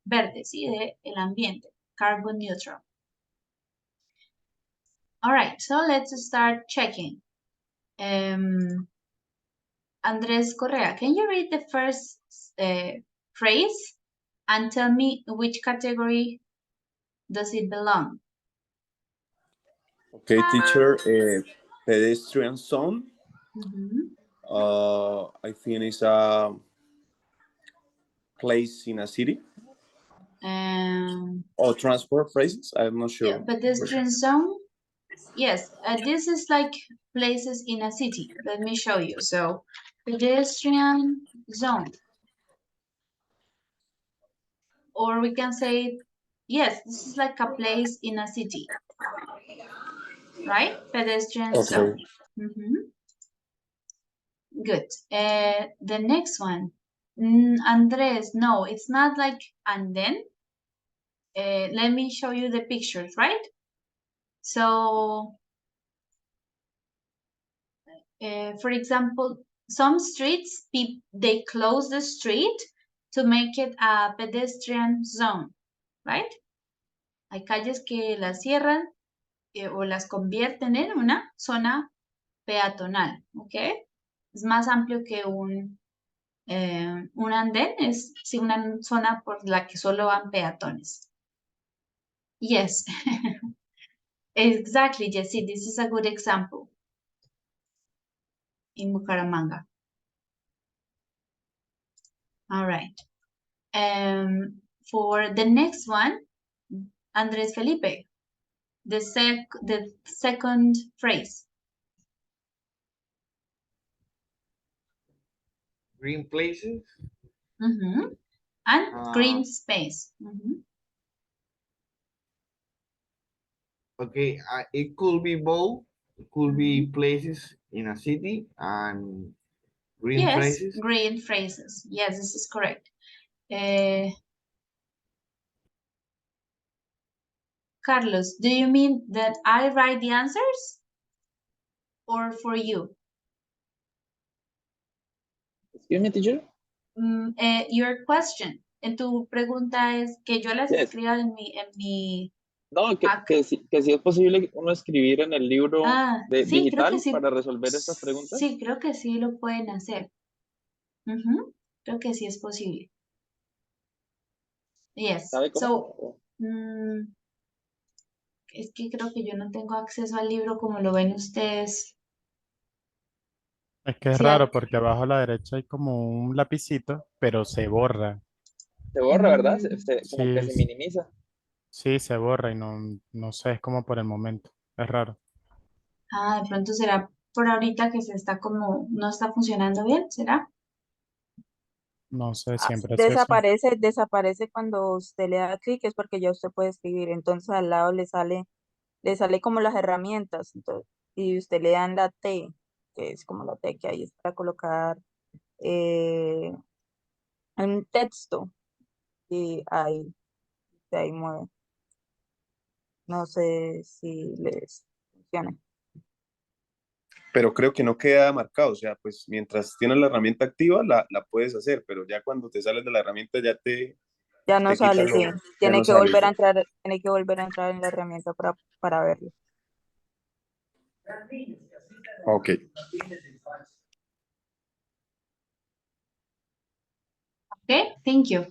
verde, ¿sí? De el ambiente, carbon neutral. All right, so let's start checking. Andres Correa, can you read the first phrase? and tell me which category does it belong. Okay, teacher. Pedestrian zone. Mm-hmm. I think it's a place in a city. Or transport phrases. I'm not sure. Yeah, pedestrian zone. Yes, this is like places in a city. Let me show you. So, pedestrian zone. Or we can say, yes, this is like a place in a city. Right? Pedestrian zone. Mm-hmm. Good. The next one. Andres, no, it's not like and then. Let me show you the pictures, right? So, for example, some streets, they close the street to make it a pedestrian zone, right? Hay calles que las cierran o las convierten en una zona peatonal, ¿ok? Es más amplio que un andén, es sí, una zona por la que solo van peatones. Yes, exactly, Jessie, this is a good example in Bucaramanga. All right. For the next one, Andres Felipe, the second phrase. Green places. Mm-hmm. And green space. Mm-hmm. Okay, it could be both. It could be places in a city and green phrases. Green phrases. Yes, this is correct. Carlos, do you mean that I write the answers or for you? Excuse me, teacher. Your question. Tu pregunta es que yo las escriba en mi. No, que si es posible uno escribir en el libro sí, digital creo que sí. para resolver estas preguntas. Sí, creo que sí lo pueden hacer. Creo que sí es posible. Yes. ¿Sabe cómo? Es que creo que yo no tengo acceso al libro como lo ven ustedes. Es que es raro porque abajo a la derecha hay como un lapicito, pero se borra. Se borra, ¿verdad? Como que Sí, se minimiza. sí, se borra y no sé, es como por el momento. Es raro. De pronto será por ahorita que se está como, no está funcionando bien, ¿será? No sé, siempre es eso. Desaparece cuando usted le da clic, es porque ya usted puede escribir. Entonces al lado le sale como las herramientas. Entonces, y usted le da en la T, que es como la T que hay es para colocar un texto. Y ahí mueve. No sé si les funciona. Pero creo que no queda marcado, o sea, pues mientras tienes la herramienta activa, la puedes hacer, pero ya cuando te sales de la herramienta Ya no te sale, quita sí. ya Tiene no que sale. volver a entrar, tiene que volver a entrar en la herramienta para verlo. Ok. Okay, thank you.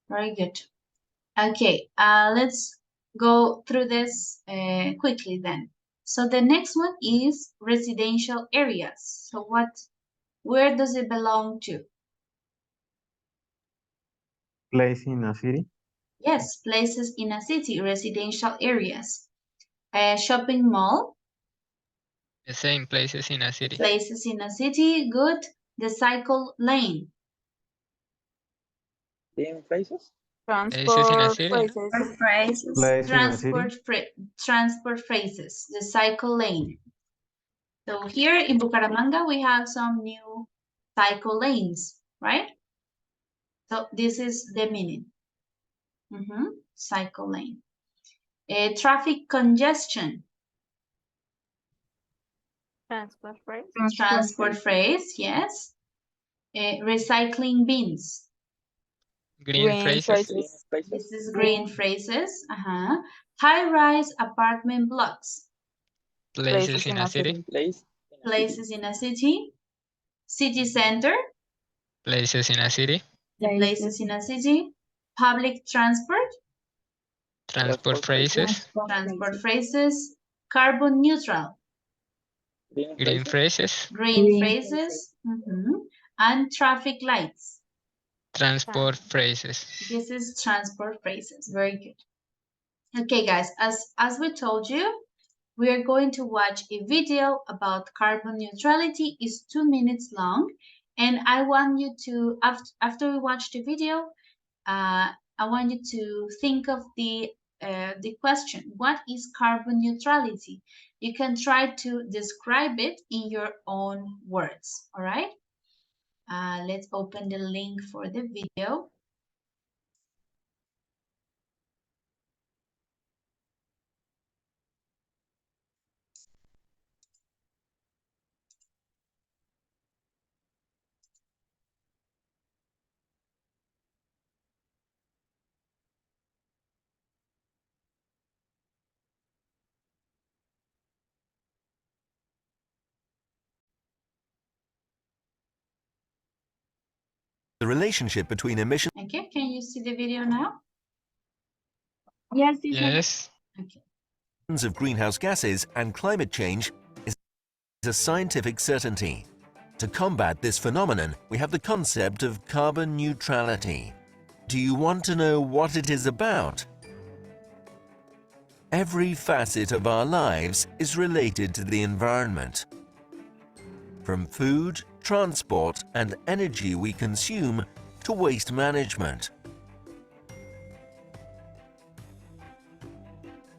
Very good. Okay, let's go through this quickly then. So the next one is residential areas. So where does it belong to? Place in a city. Yes, places in a city, residential areas. Shopping mall. The same places in a city. Places in a city, good. The cycle lane. ¿Tienen phrases? Places in a city. Transport phrases. The cycle lane. So here in Bucaramanga, we have some new cycle lanes, right? So this is the meaning. Cycle lane. Traffic congestion. Transport phrase. Transport phrase, yes. Recycling bins. Green phrases. This is green phrases. High-rise apartment blocks. Places in a city. Places in a city. City center. Places in a city. the places in a city, public transport, Transport phrases. transport phrases, carbon neutral, Green phrases. green phrases, and traffic lights. Transport phrases. This is transport phrases. Very good. Okay, guys, as we told you, we are going to watch a video about carbon neutrality. It's 2 minutes long, and I want you to, after we watch the video, I want you to think of the question, what is carbon neutrality? You can try to describe it in your own words, all right? Let's open the link for the video. The relationship between emissions Okay, can you see the video now? Yes, yes. Okay. of greenhouse gases and climate change is a scientific certainty. To combat this phenomenon, we have the concept of carbon neutrality. Do you want to know what it is about? Every facet of our lives is related to the environment. From food, transport, and energy we consume to waste management.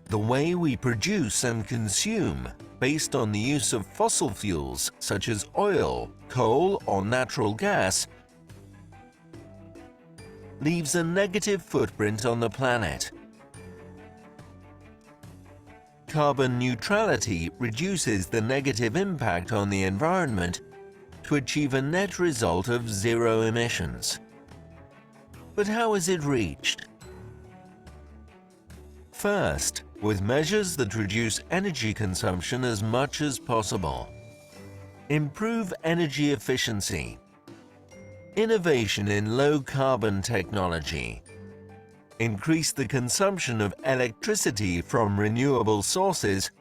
The way we produce and consume, based on the use of fossil fuels such as oil, coal, or natural gas, leaves a negative footprint on the planet. Carbon neutrality reduces the negative impact on the environment to achieve a net result of zero emissions. But how is it reached? First, with measures that reduce energy consumption as much as possible. Improve energy efficiency. Innovation in low-carbon technology. Increase the consumption of electricity from renewable sources,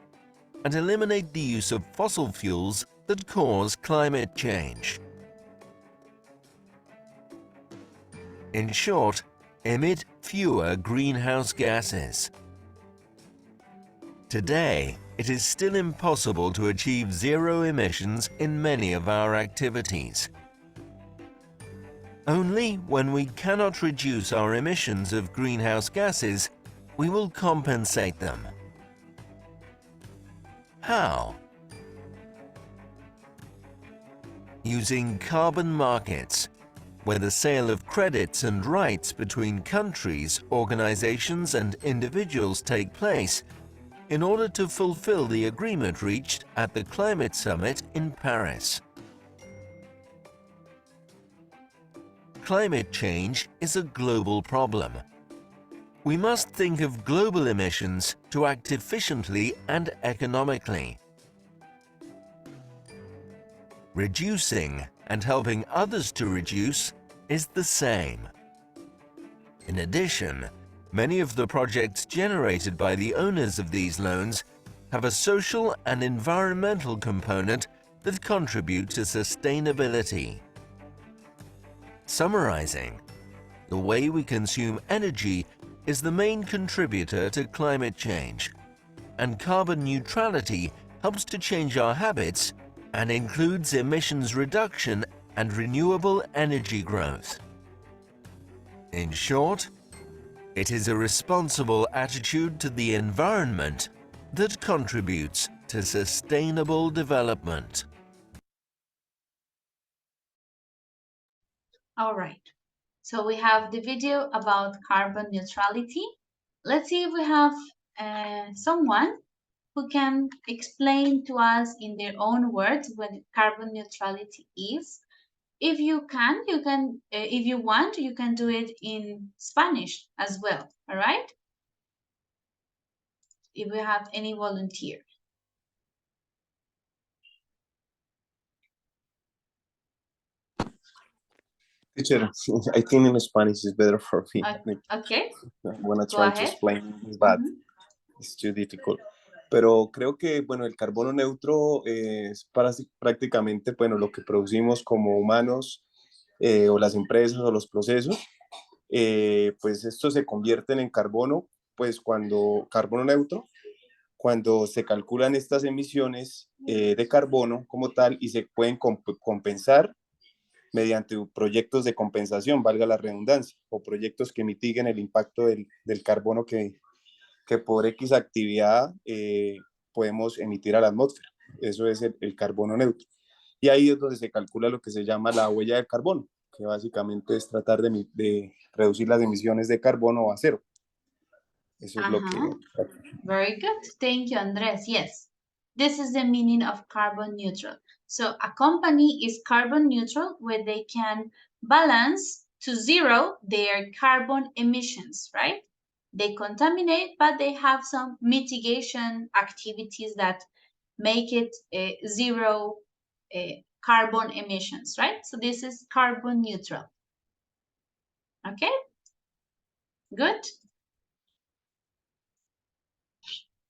and eliminate the use of fossil fuels that cause climate change. In short, emit fewer greenhouse gases. Today, it is still impossible to achieve zero emissions in many of our activities. Only when we cannot reduce our emissions of greenhouse gases, we will compensate them. How? Using carbon markets, where the sale of credits and rights between countries, organizations, and individuals take place in order to fulfill the agreement reached at the Climate Summit in Paris. Climate change is a global problem. We must think of global emissions to act efficiently and economically. Reducing and helping others to reduce is the same. In addition, many of the projects generated by the owners of these loans have a social and environmental component that contribute to sustainability. Summarizing, the way we consume energy is the main contributor to climate change, and carbon neutrality helps to change our habits and includes emissions reduction and renewable energy growth. In short, it is a responsible attitude to the environment that contributes to sustainable development. All right, so we have the video about carbon neutrality. Let's see if we have someone who can explain to us in their own words what carbon neutrality is. If you can, if you want, you can do it in Spanish as well, all right? If we have any volunteer. Teacher, I think in Spanish is better for me. Okay, When I go try to ahead. explain, it's bad. It's too difficult. Pero creo que, bueno, el carbono neutro es prácticamente, bueno, lo que producimos como humanos o las empresas o los procesos, pues estos se convierten en carbono, pues carbono neutro, cuando se calculan estas emisiones de carbono como tal y se pueden compensar mediante proyectos de compensación, valga la redundancia, o proyectos que mitiguen el impacto del carbono que por X actividad podemos emitir a la atmósfera. Eso es el carbono neutro. Y ahí es donde se calcula lo que se llama la huella del carbono, que básicamente es tratar de reducir las emisiones de carbono a cero. Eso es lo que... Very good. Thank you, Andres. Yes, this is the meaning of carbon neutral. So a company is carbon neutral where they can balance to zero their carbon emissions, right? They contaminate, but they have some mitigation activities that make it zero carbon emissions, right? So this is carbon neutral. Okay, good.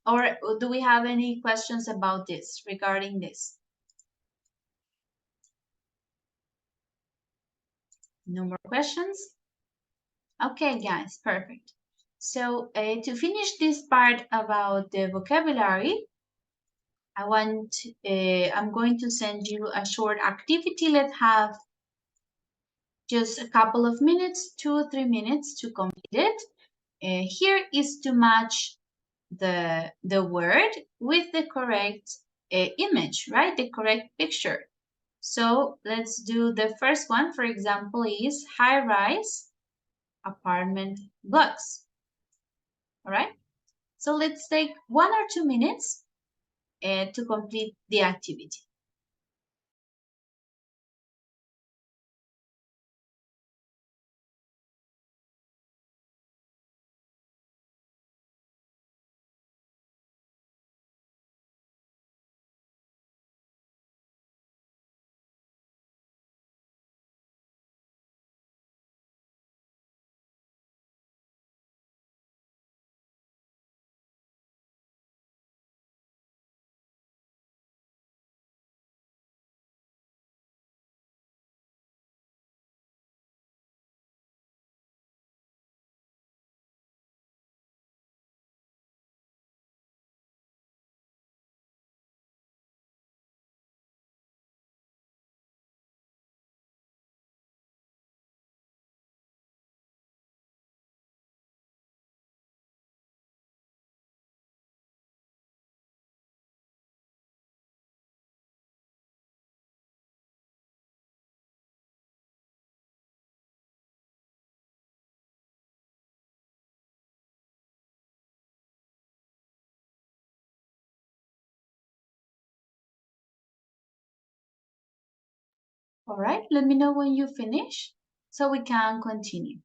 Or do we have any questions about this, regarding this? No more questions? Okay, guys, perfect. So to finish this part about the vocabulary, I'm going to send you a short activity. Let's have just a couple of minutes, 2 or 3 minutes to complete it. Here is to match the word with the correct image, right? The correct picture. So let's do the first one, for example, is high-rise apartment blocks. All right. So let's take 1 or 2 minutes to complete the activity. All right, let me know when you finish so we can continue.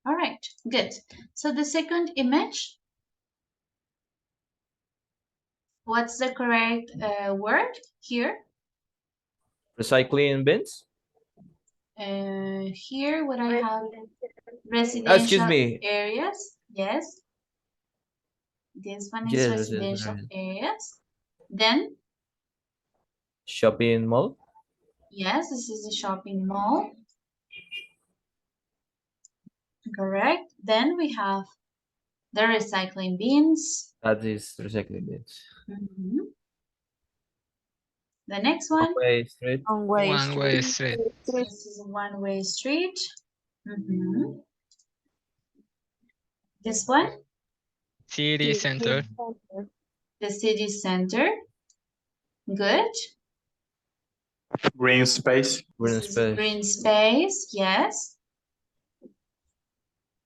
All right, good. So the second image, what's the correct word here? Recycling bins? Here, what I have, Excuse residential me. areas. Yes. This one is Yes, residential areas. Then, shopping mall? yes, this is the shopping mall. Correct. Then we have the recycling bins. That is recycling bins. The next one. One-way street. One-way street. This is a one-way street. This one. City center. The city center. Good. Green space. Green space. Green space, yes.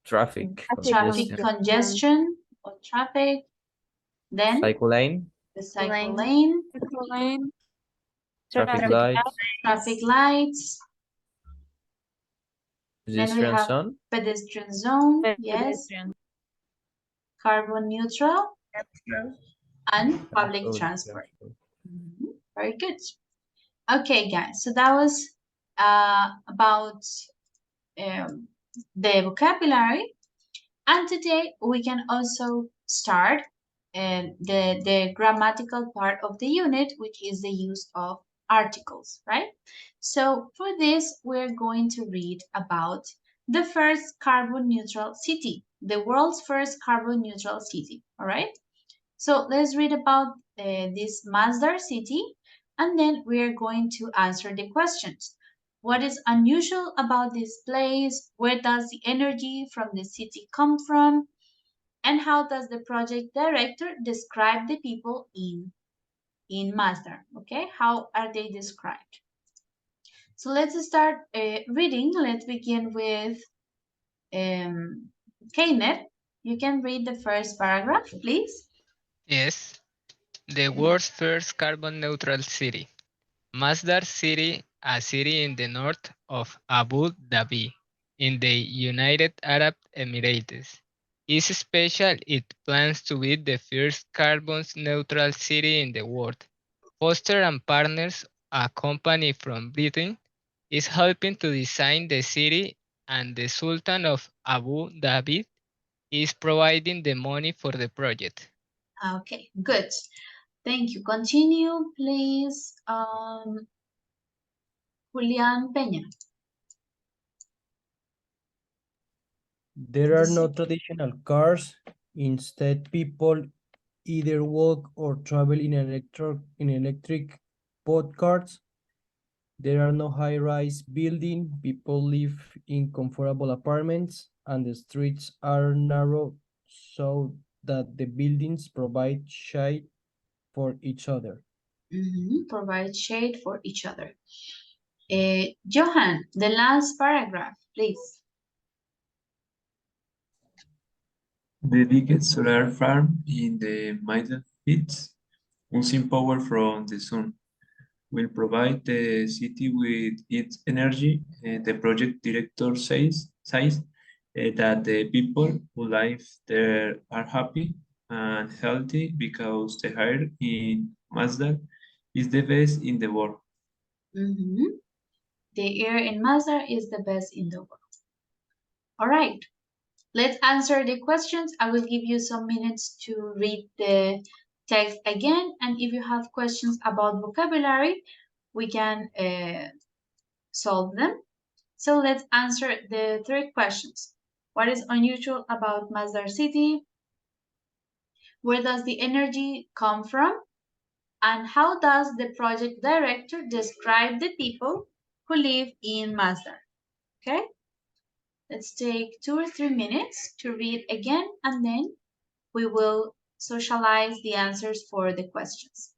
Traffic traffic congestion. congestion or traffic. Then Cycle lane. the cycle lane, Traffic lights. traffic lights. Then we Pedestrian have zone. pedestrian zone, yes, carbon neutral, and public transport. Very good. Okay, guys, so that was about the vocabulary. And today we can also start the grammatical part of the unit, which is the use of articles, right? So for this, we're going to read about the first carbon neutral city, the world's first carbon neutral city, all right? So let's read about this Masdar city, and then we are going to answer the questions. What is unusual about this place? Where does the energy from the city come from? And how does the project director describe the people in Masdar? Okay, how are they described? So let's start reading. Let's begin with Keiner. You can read the first paragraph, please. Yes, the world's first carbon neutral city. Masdar City, a city in the north of Abu Dhabi, in the United Arab Emirates, is special. It plans to be the first carbon neutral city in the world. Foster and Partners, a company from Britain, is helping to design the city, and the Sultan of Abu Dhabi is providing the money for the project. Okay, good. Thank you. Continue, please. Julian Peña. There are no traditional cars. Instead, people either walk or travel in electric pod carts. There are no high-rise buildings. People live in comfortable apartments, and the streets are narrow so that the buildings provide shade for each other. Provide shade for each other. Johan, the last paragraph, please. The biggest solar farm in the Middle East, using power from the sun, will provide the city with its energy. The project director says that the people who live there are happy and healthy because the air in Masdar is the best in the world. The air in Masdar is the best in the world. All right, let's answer the questions. I will give you some minutes to read the text again, and if you have questions about vocabulary, we can solve them. So let's answer the three questions. What is unusual about Masdar city? Where does the energy come from? And how does the project director describe the people who live in Masdar? Okay, let's take 2 or 3 minutes to read again, and then we will socialize the answers for the questions.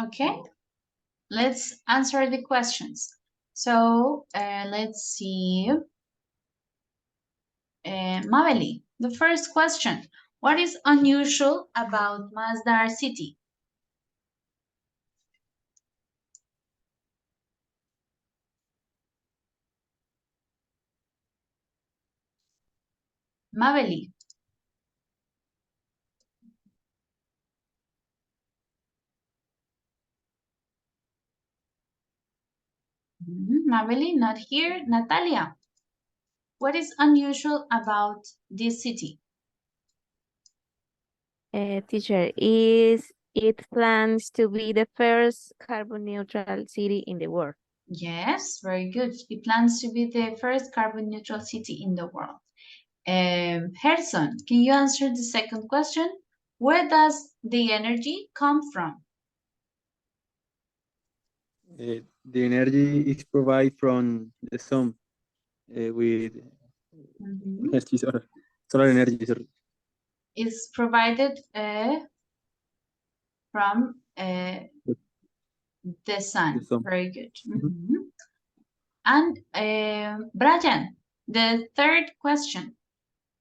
Okay, let's answer the questions. So let's see. Mabeli, the first question. What is unusual about Masdar City? Mabeli. Mabeli, not here. Natalia, what is unusual about this city? Teacher, is it plans to be the first carbon neutral city in the world? Yes, very good. It plans to be the first carbon neutral city in the world. Gerson, can you answer the second question? Where does the energy come from? The energy is provided from the sun with energy, solar energy. Sorry. Is provided from the sun. Very good. And Brian, the third question.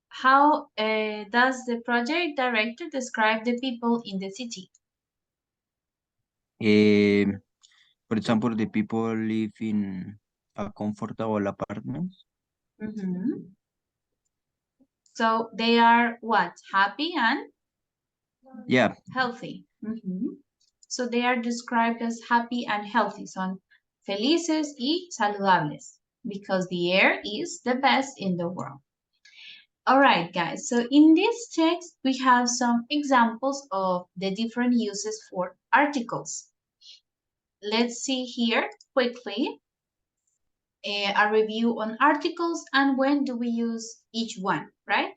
How does the project director describe the people in the city? For example, the people live in a comfortable apartments. So they are what? Happy and Yeah. healthy. So they are described as happy and healthy. Son felices y saludables because the air is the best in the world. All right, guys. So in this text, we have some examples of the different uses for articles. Let's see here quickly a review on articles and when do we use each one, right?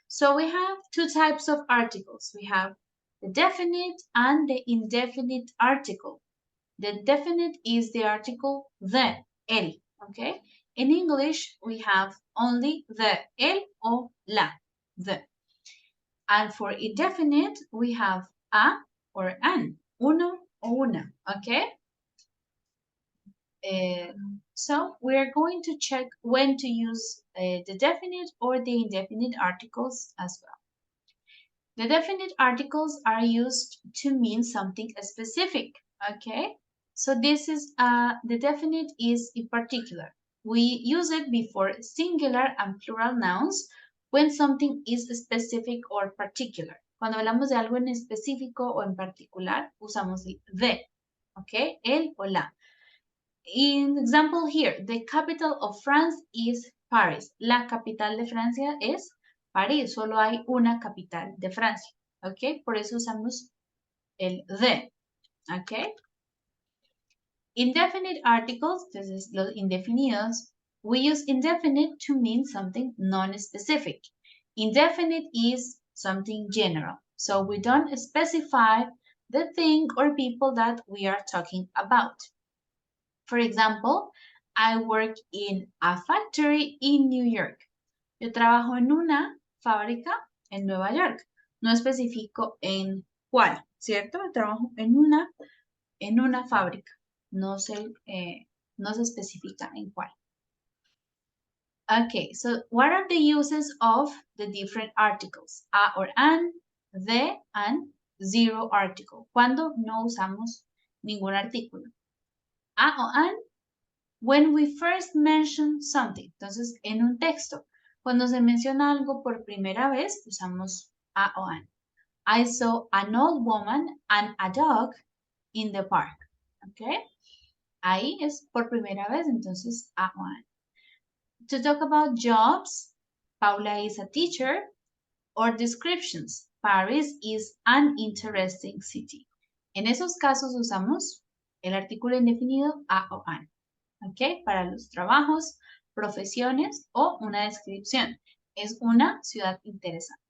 So we have two types of articles. We have the definite and the indefinite article. The definite is the article the, el, okay? In English, we have only the el or la, the. And for indefinite, we have a or an, uno o una, okay? So we're going to check when to use the definite or the indefinite articles as well. The definite articles are used to mean something specific, okay? So this is, the definite is in particular. We use it before singular and plural nouns when something is specific or particular. Cuando hablamos de algo en específico o en particular, usamos el de, okay? El o la. In example here, the capital of France is Paris. La capital de Francia es París. Solo hay una capital de Francia. ¿Ok? Por eso usamos el de. ¿Ok? Indefinite articles, entonces los indefinidos, we use indefinite to mean something non-specific. Indefinite is something general. So we don't specify the thing or people that we are talking about. For example, I work in a factory in New York. Yo trabajo en una fábrica en Nueva York. No especifico en cuál, ¿cierto? Yo trabajo en una fábrica. No se especifica en cuál. Okay, so what are the uses of the different articles? A or an, the, and zero article. Cuando no usamos ningún artículo. A o an when we first mention something. Entonces, en un texto, cuando se menciona algo por primera vez, usamos a o an. I saw an old woman and a dog in the park. ¿Ok? Ahí es por primera vez, entonces a o an. To talk about jobs, Paula is a teacher, or descriptions. Paris is an interesting city. En esos casos usamos el artículo indefinido a o an. ¿Ok? Para los trabajos, profesiones o una descripción. Es una ciudad interesante.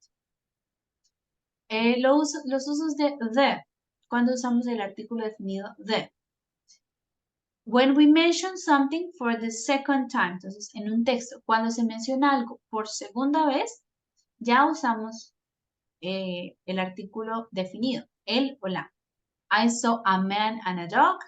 Los usos de the, cuando usamos el artículo definido the. When we mention something for the second time, entonces en un texto, cuando se menciona algo por segunda vez, ya usamos el artículo definido, el o la. I saw a man and a dog.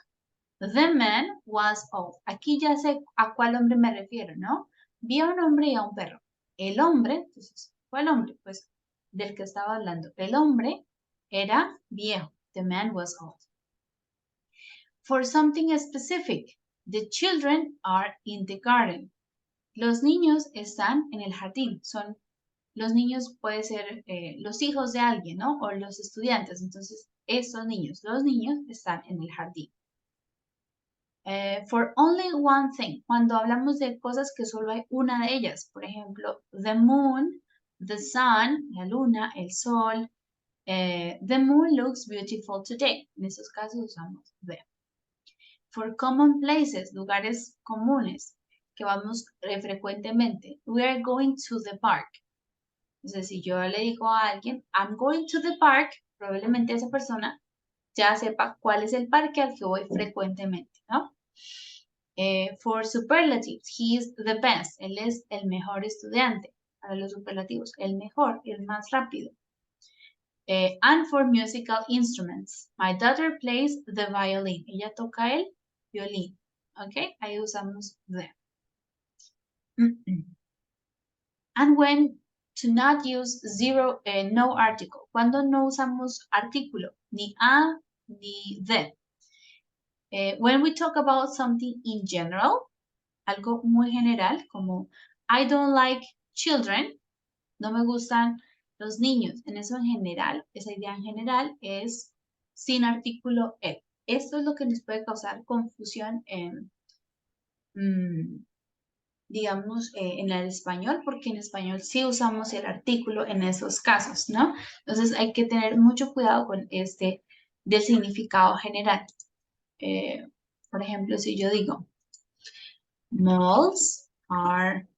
The man was old. Aquí ya sé a cuál hombre me refiero, ¿no? Vi a un hombre y a un perro. El hombre, entonces, ¿cuál hombre? Pues del que estaba hablando. El hombre era viejo. The man was old. For something specific, the children are in the garden. Los niños están en el jardín. Son los niños, puede ser los hijos de alguien, ¿no? O los estudiantes. Entonces, esos niños, los niños están en el jardín. For only one thing, cuando hablamos de cosas que solo hay una de ellas, por ejemplo, the moon, the sun, la luna, el sol, the moon looks beautiful today. En esos casos usamos the. For common places, lugares comunes que vamos frecuentemente, we are going to the park. Entonces, si yo le digo a alguien, I'm going to the park, probablemente esa persona ya sepa cuál es el parque al que voy frecuentemente, ¿no? For superlatives, he is the best. Él es el mejor estudiante. Para los superlativos, el mejor, el más rápido. And for musical instruments, my daughter plays the violin. Ella toca el violín. ¿Ok? Ahí usamos the. And when to not use no article. Cuando no usamos artículo, ni a ni the. When we talk about something in general, algo muy general, como I don't like children, no me gustan los niños. En eso en general, esa idea en general es sin artículo el. Esto es lo que nos puede causar confusión en, digamos, en el español, porque en español sí usamos el artículo en esos casos, ¿no? Entonces hay que tener mucho cuidado con este del significado general. Por ejemplo, si yo digo, malls are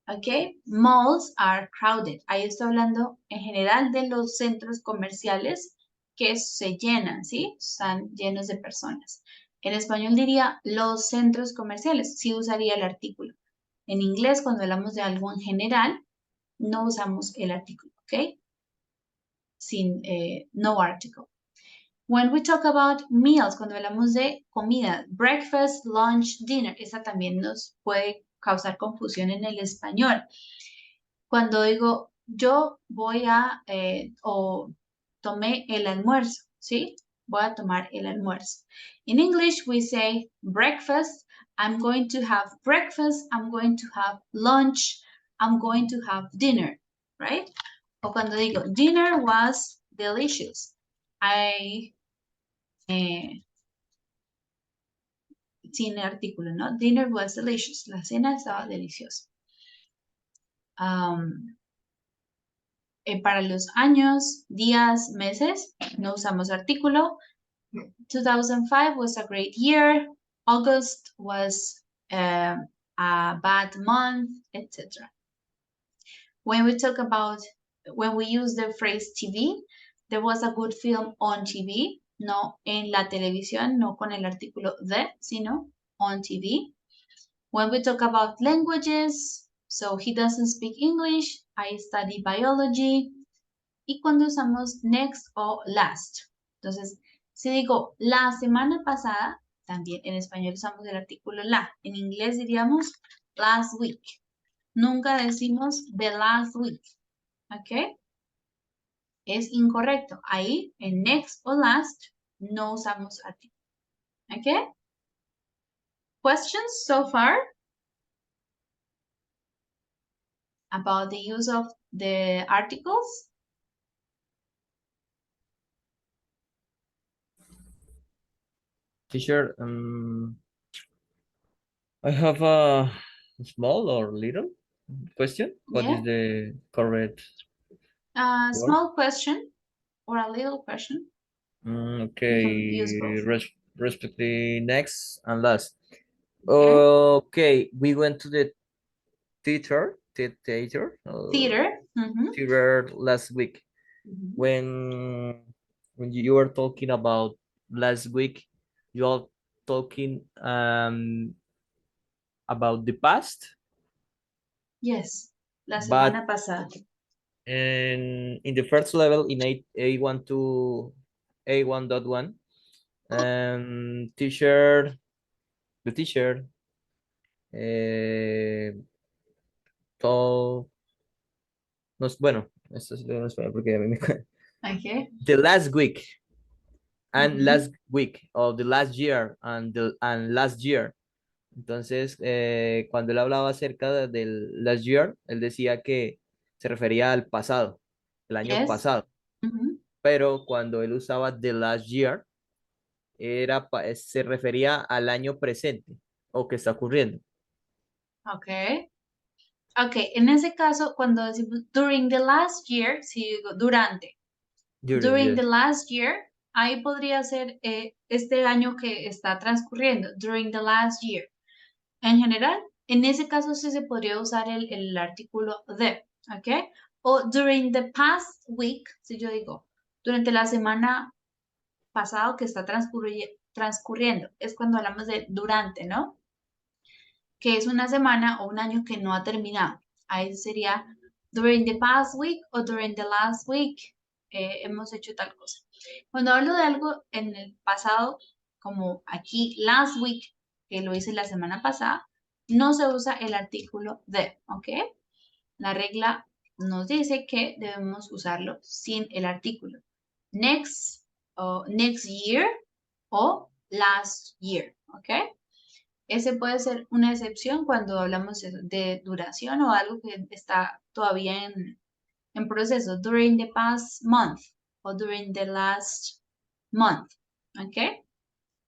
ok, malls are crowded. Ahí estoy hablando en general de los centros comerciales que se llenan, ¿sí? Están llenos de personas. En español diría los centros comerciales, sí usaría el artículo. En inglés, cuando hablamos de algo en general, no usamos el artículo, ¿ok? Sin, no article. When we talk about meals, cuando hablamos de comida, breakfast, lunch, dinner, esa también nos puede causar confusión en el español. Cuando digo, yo voy a, o tomé el almuerzo, ¿sí? Voy a tomar el almuerzo. In English, we say breakfast. I'm going to have breakfast. I'm going to have lunch. I'm going to have dinner, right? O cuando digo, dinner was delicious. Sin artículo, ¿no? Dinner was delicious. La cena estaba deliciosa. Para los años, días, meses, no usamos artículo. 2005 was a great year. August was a bad month, etc. When we talk about, when we use the phrase TV, there was a good film on TV, no en la televisión, no con el artículo the, sino on TV. When we talk about languages, so he doesn't speak English, I study biology. Y cuando usamos next o last. Entonces, si digo la semana pasada, también en español usamos el artículo la. En inglés diríamos last week. Nunca decimos the last week. ¿Ok? Es incorrecto. Ahí, en next o last, no usamos artículo. ¿Ok? Questions so far? About the use of the articles? Teacher, I have a small or little question. What Yeah. is the correct A word? small question or a little question. Okay, respectively next and last. Okay. Okay, we went to the theater Theater. theater last week. When you were talking about last week, you are talking about the past. Yes, la But semana pasada. And in the first level in A1 to A1.1, teacher, the teacher told, no, bueno, esto es en español porque a mí me Okay. the last week and last week of the last year and last year. Entonces, cuando él hablaba acerca del last year, él decía que se refería al pasado, el año Yes. pasado. Pero cuando él usaba the last year, se refería al año presente o que está ocurriendo. Okay. Okay, en ese caso, cuando decimos during the last year, si digo durante, during the last year, ahí podría ser este año que está transcurriendo, during the last year. En general, en ese caso sí se podría usar el artículo the, ¿ok? O during the past week, si yo digo, durante la semana pasada que está transcurriendo, es cuando hablamos de durante, ¿no? Que es una semana o un año que no ha terminado. Ahí sería during the past week o during the last week hemos hecho tal cosa. Cuando hablo de algo en el pasado, como aquí last week, que lo hice la semana pasada, no se usa el artículo the, ¿ok? La regla nos dice que debemos usarlo sin el artículo. Next, next year o last year, ¿ok? Ese puede ser una excepción cuando hablamos de duración o algo que está todavía en proceso. During the past month o during the last month. ¿Ok?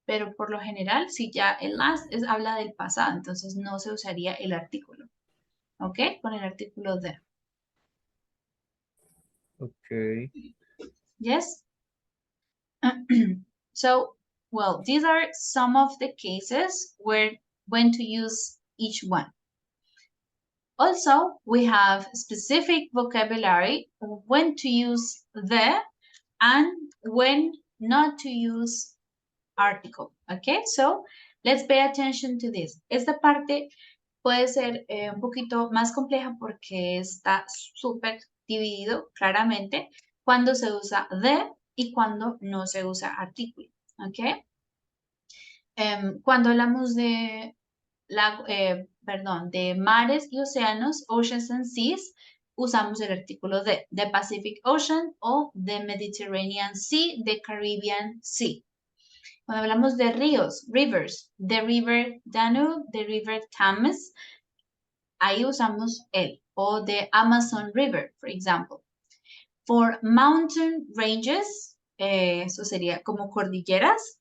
Pero por lo general, si ya el last habla del pasado, entonces no se usaría el artículo. ¿Ok? Con el artículo de. Okay. Yes? So, well, these are some of the cases when to use each one. Also, we have specific vocabulary when to use the and when not to use article. Okay, so let's pay attention to this. Esta parte puede ser un poquito más compleja porque está súper dividido claramente cuando se usa the y cuando no se usa artículo. Okay. Cuando hablamos de de mares y océanos, oceans and seas, usamos el artículo the Pacific Ocean o the Mediterranean Sea, the Caribbean Sea. Cuando hablamos de ríos, rivers, the river Danube, the river Thames, ahí usamos el, o the Amazon River, for example. For mountain ranges, eso sería como cordilleras,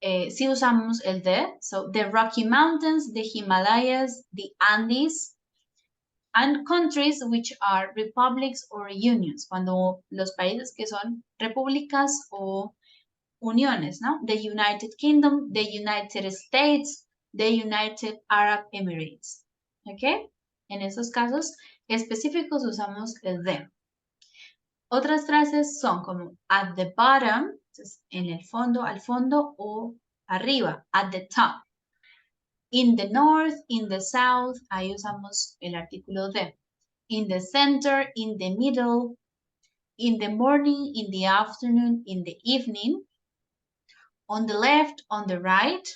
si usamos el de, so the Rocky Mountains, the Himalayas, the Andes, and countries which are republics or unions, cuando los países que son repúblicas o uniones, ¿no? The United Kingdom, the United States, the United Arab Emirates, ¿ok? En esos casos específicos usamos el de. Otras frases son como at the bottom, en el fondo, al fondo o arriba, at the top. In the north, in the south, ahí usamos el artículo de. In the center, in the middle, in the morning, in the afternoon, in the evening. On the left, on the right,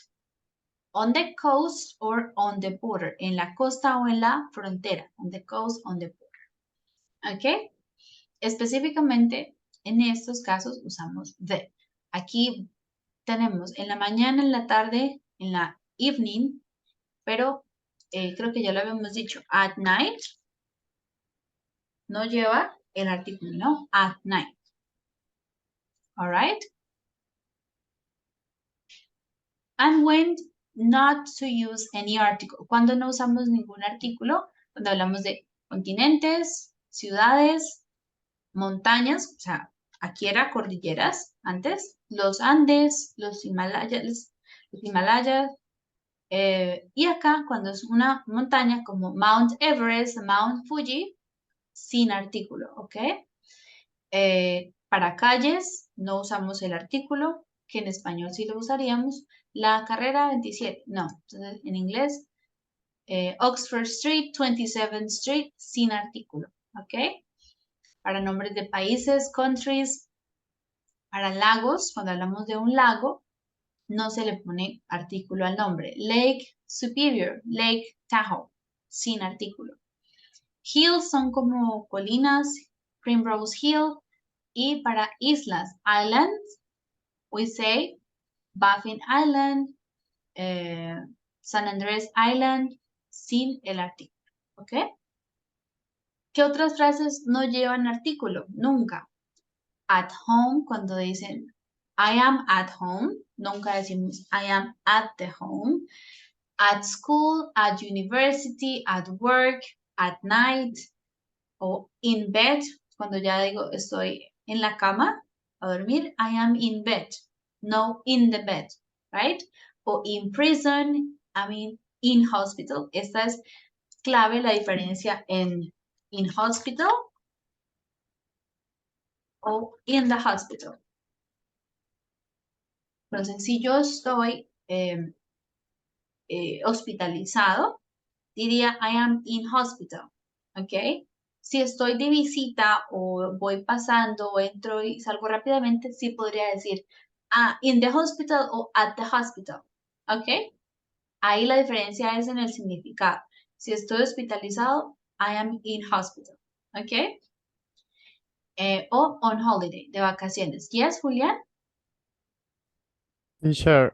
on the coast or on the border. En la costa o en la frontera. On the coast, on the border. ¿Ok? Específicamente, en estos casos usamos the. Aquí tenemos en la mañana, en la tarde, en la evening, pero creo que ya lo habíamos dicho, at night no lleva el artículo, ¿no? At night. All right? And when not to use any article. Cuando no usamos ningún artículo, cuando hablamos de continentes, ciudades, montañas, o sea, aquí era cordilleras antes, los Andes, los Himalayas, y acá cuando es una montaña como Mount Everest, Mount Fuji, sin artículo, ¿ok? Para calles no usamos el artículo, que en español sí lo usaríamos. La carrera 27, no. Entonces, en inglés, Oxford Street, 27th Street, sin artículo, ¿ok? Para nombres de países, countries, para lagos, cuando hablamos de un lago, no se le pone artículo al nombre. Lake Superior, Lake Tahoe, sin artículo. Hills son como colinas, Primrose Hill. Y para islas, islands, we say Baffin Island, San Andrés Island, sin el artículo. ¿Ok? ¿Qué otras frases no llevan artículo? Nunca. At home, cuando dicen I am at home, nunca decimos I am at the home. At school, at university, at work, at night, o in bed, cuando ya digo estoy en la cama a dormir, I am in bed, no in the bed, right? O in prison, I mean in hospital. Esta es clave la diferencia en in hospital o in the hospital. Entonces, si yo estoy hospitalizado, diría I am in hospital, ¿ok? Si estoy de visita o voy pasando o entro y salgo rápidamente, sí podría decir in the hospital o at the hospital, ¿ok? Ahí la diferencia es en el significado. Si estoy hospitalizado, I am in hospital, ¿ok? O on holiday, de vacaciones. Yes, Julián? Teacher,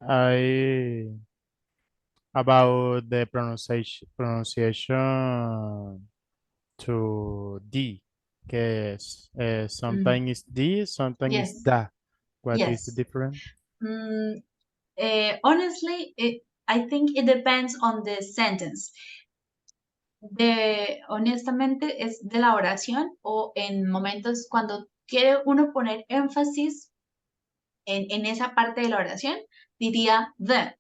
I about the pronunciation to D, que es sometimes is D, sometimes is Yes. da. What is the Yes. difference? Honestly, I think it depends on the sentence. Honestamente, es de la oración o en momentos cuando quiere uno poner énfasis en esa parte de la oración, diría the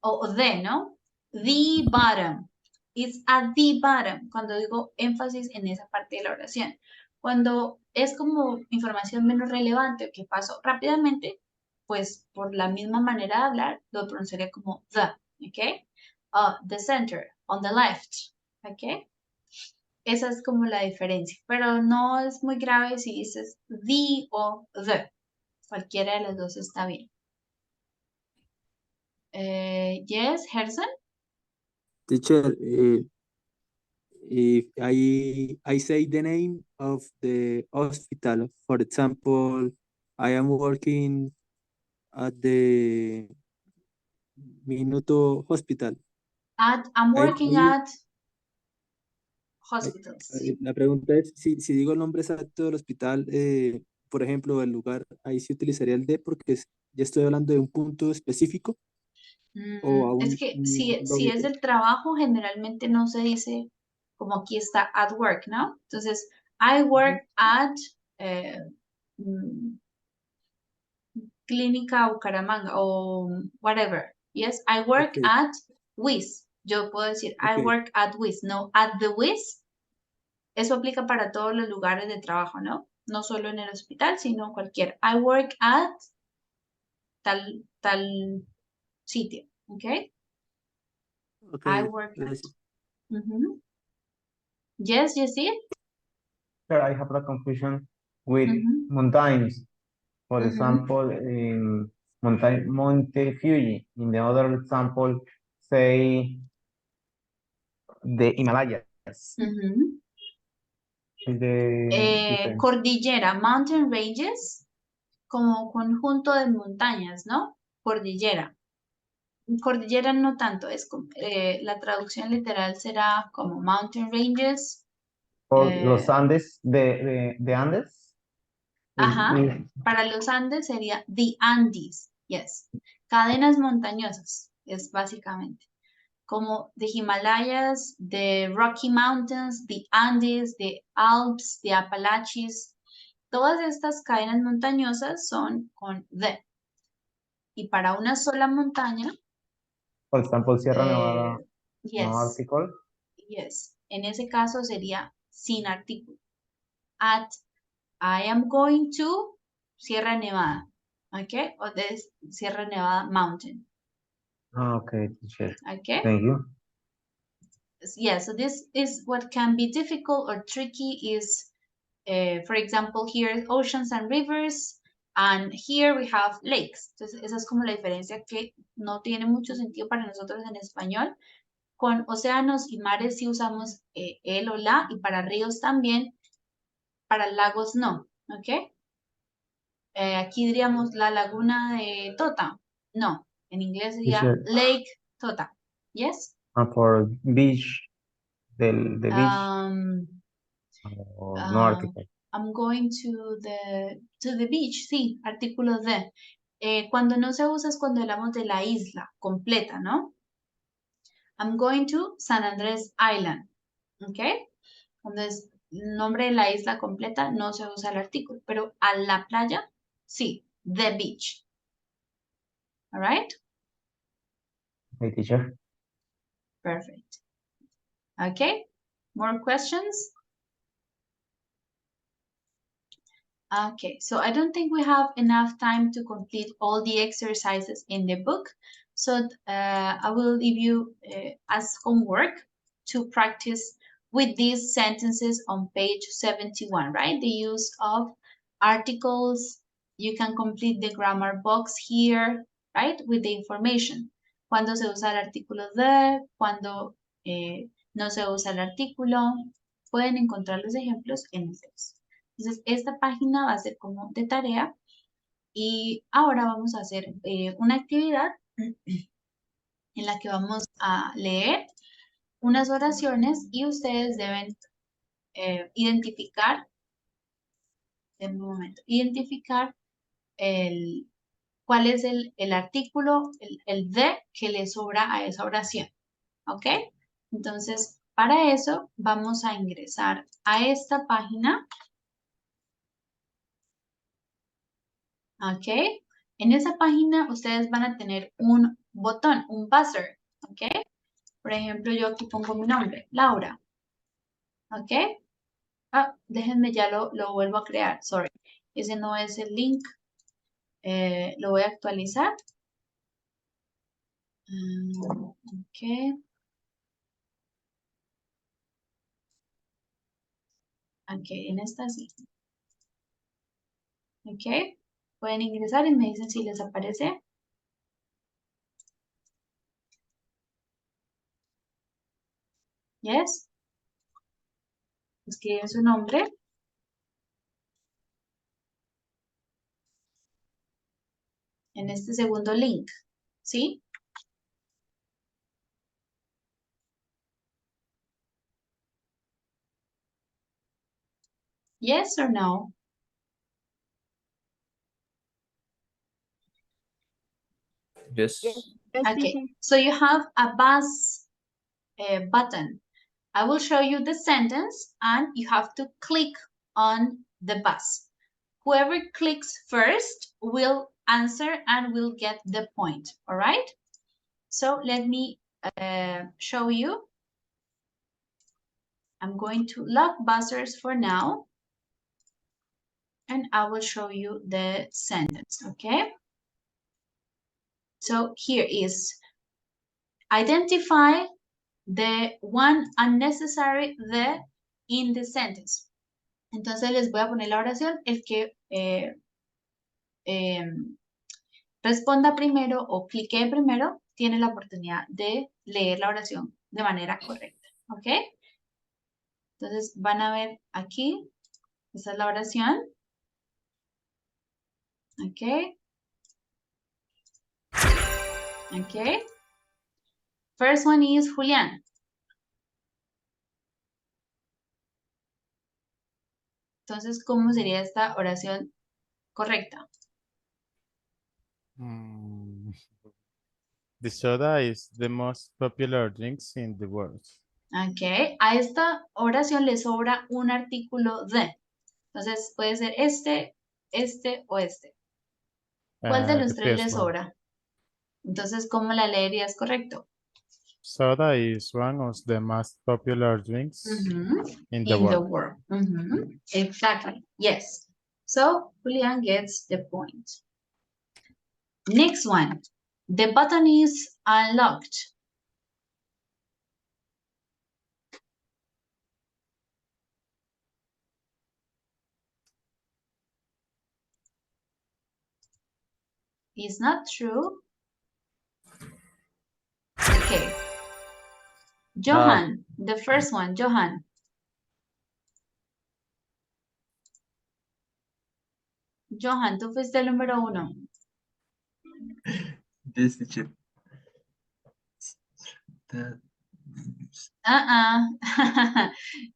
o the, ¿no? The bottom. It's at the bottom. Cuando digo énfasis en esa parte de la oración. Cuando es como información menos relevante o que pasó rápidamente, pues por la misma manera de hablar, lo pronunciaría como the, ¿ok? The center, on the left, ¿ok? Esa es como la diferencia, pero no es muy grave si dices the o the. Cualquiera de los dos está bien. Yes, Gerson? Teacher, if I say the name of the hospital, for example, I am working at the Minuto Hospital. I'm working at hospitals. La pregunta es, si digo el nombre exacto del hospital, por ejemplo, el lugar, ahí sí utilizaría el de porque ya estoy hablando de un punto específico o a Es que si es el trabajo, generalmente no se dice como aquí está at work, ¿no? Entonces, I work at Clínica Bucaramanga o whatever. Yes, I work at WIS. Yo puedo decir I work at WIS, no at the WIS. Eso aplica para todos los lugares de trabajo, ¿no? No solo en el hospital, sino cualquier. I work at tal sitio, ¿ok? I work at. Yes, you see it? Sir, I have a confusion with mountains. For example, in Monte Fuji. In the other example, say the Himalayas. Cordillera, mountain ranges, como conjunto de montañas, ¿no? Cordillera. Cordillera no tanto, es la traducción literal será como mountain ranges. Por los Andes de Andes. Ajá, para los Andes sería the Andes, yes. Cadenas montañosas, es básicamente. Como the Himalayas, the Rocky Mountains, the Andes, the Alps, the Appalachians. Todas estas cadenas montañosas son con the. Y para una sola montaña, por ejemplo, Sierra Nevada, yes, no article. Yes, en ese caso sería sin artículo. At I am going to Sierra Nevada, ¿ok? O de Sierra Nevada Mountain, Okay, teacher. ¿ok? Thank you. Yeah, so this is what can be difficult or tricky is, for example, here oceans and rivers, and here we have lakes. Entonces, esa es como la diferencia que no tiene mucho sentido para nosotros en español. Con océanos y mares sí usamos el o la, y para ríos también, para lagos no, ¿ok? Aquí diríamos la laguna de Tota. No, en inglés sería Teacher, Lake Tota. Yes? for beach, the beach, Um, or no article. I'm going to the beach, sí, artículo de. Cuando no se usa es cuando hablamos de la isla completa, ¿no? I'm going to San Andrés Island, ¿ok? Cuando es nombre de la isla completa no se usa el artículo, pero a la playa, sí, the beach. All right? Okay, teacher. Perfect. Okay, more questions? Okay, so I don't think we have enough time to complete all the exercises in the book. So I will leave you as homework to practice with these sentences on page 71, right? The use of articles. You can complete the grammar box here, right? With the information. Cuando se usa el artículo de, cuando no se usa el artículo. Pueden encontrar los ejemplos en el texto. Entonces, esta página va a ser como de tarea y ahora vamos a hacer una actividad en la que vamos a leer unas oraciones y ustedes deben identificar, en un momento, identificar cuál es el artículo, el de que le sobra a esa oración. ¿Ok? Entonces, para eso vamos a ingresar a esta página. ¿Ok? En esa página ustedes van a tener un botón, un buzzer, ¿ok? Por ejemplo, yo aquí pongo mi nombre, Laura, ¿ok? Ah, déjenme, ya lo vuelvo a crear, sorry. Ese no es el link, lo voy a actualizar. Ok. Ok, en esta sí. Ok, pueden ingresar y me dicen si les aparece. Yes. Escriben su nombre. En este segundo link, ¿sí? Yes or no? Yes. Okay, so you have a buzz button. I will show you the sentence and you have to click on the buzz. Whoever clicks first will answer and will get the point, all right? So let me show you. I'm going to lock buzzers for now and I will show you the sentence, okay? So here is identify the one unnecessary the in the sentence. Entonces les voy a poner la oración. El que responda primero o clique primero tiene la oportunidad de leer la oración de manera correcta. ¿Ok? Entonces van a ver aquí. Esta es la oración. ¿Ok? ¿Ok? First one is Julián. Entonces, ¿cómo sería esta oración correcta? The soda is the most popular drinks in the world. Ok, a esta oración le sobra un artículo de. Entonces puede ser este o este. ¿Cuál de los The tres le first one. sobra? Entonces, ¿cómo la leerías correcto? Soda is one of the most popular drinks in the world. Exactly, yes. So, Julian gets the point. Next one. The button is unlocked. is not true. Okay. Johan, the first one, Johan. Johan, tú fuiste el número 1. Yes, teacher. That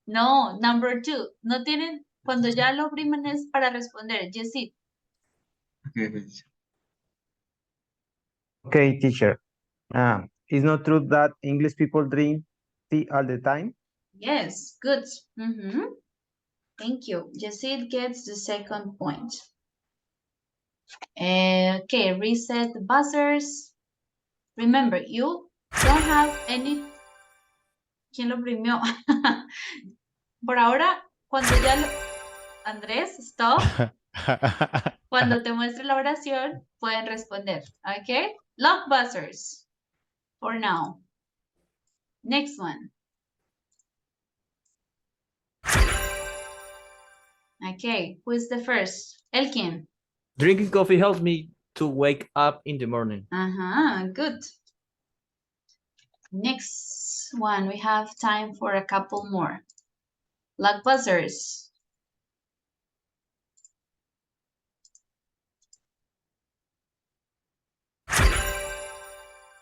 No, number 2. No tienen, cuando ya lo oprimen es para responder. Jessy. okay, okay, teacher. Okay, teacher. It's not true that English people drink tea all the time. Yes, good. Thank you. Jessy gets the second point. Okay, reset the buzzers. Remember, you don't have any... ¿Quién lo oprimió? Por ahora, cuando ya lo... Andrés, stop. Cuando te muestre la oración, pueden responder. Okay? Lock buzzers. For now. Next one. Okay, who's the first? Elkin. Drinking coffee helps me to wake up in the morning. Good. Next one, we have time for a couple more. Lock buzzers.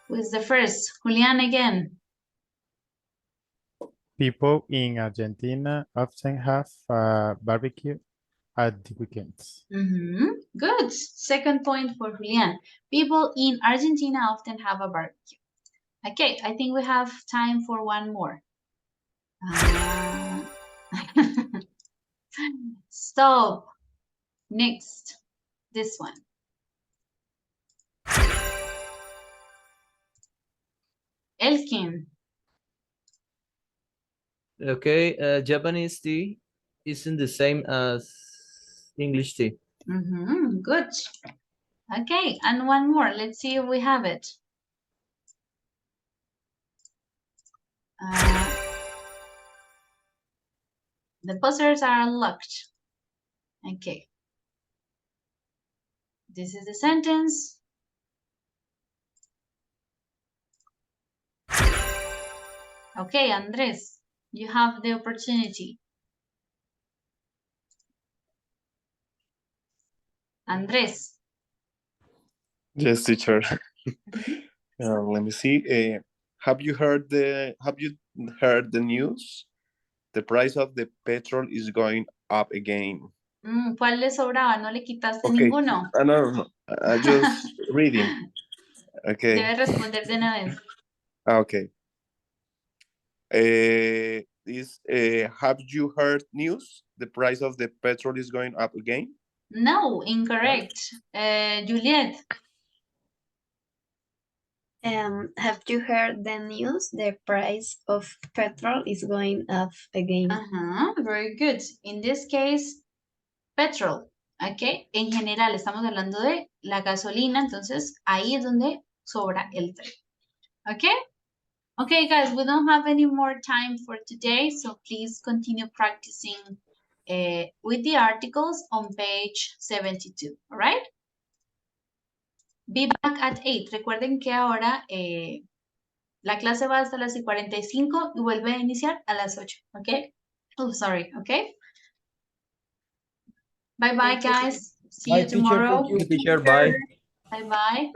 Who's the first? Julian again. People in Argentina often have a barbecue at the weekends. Good. Second point for Julian. People in Argentina often have a barbecue. Okay, I think we have time for one more. Stop. Next, this one. Elkin. Okay, Japanese tea isn't the same as English tea. Good. Okay, and one more. Let's see if we have it. The buzzers are unlocked. Okay. This is the sentence. Okay, Andres, you have the opportunity. Andres. Yes, teacher. Let me see. Have you heard the news? The price of the petrol is going up again. ¿Cuál le sobraba? No le quitaste Okay. ninguno. No. Just reading. Okay. Debe responder de una vez. Okay. Have you heard news? The price of the petrol is going up again? No, incorrect. Juliet. Have you heard the news? The price of petrol is going up again. Very good. In this case, petrol. Okay. En general, estamos hablando de la gasolina, entonces ahí es donde sobra el tren. Okay? Okay, guys, we don't have any more time for today, so please continue practicing with the articles on page 72, all right? Be back at 8. Recuerden que ahora la clase va hasta las 45 y vuelve a iniciar a las 8, ¿ok? Oh, sorry, ¿ok? Bye-bye, guys. See you tomorrow. Thank you, teacher. Bye. Bye-bye.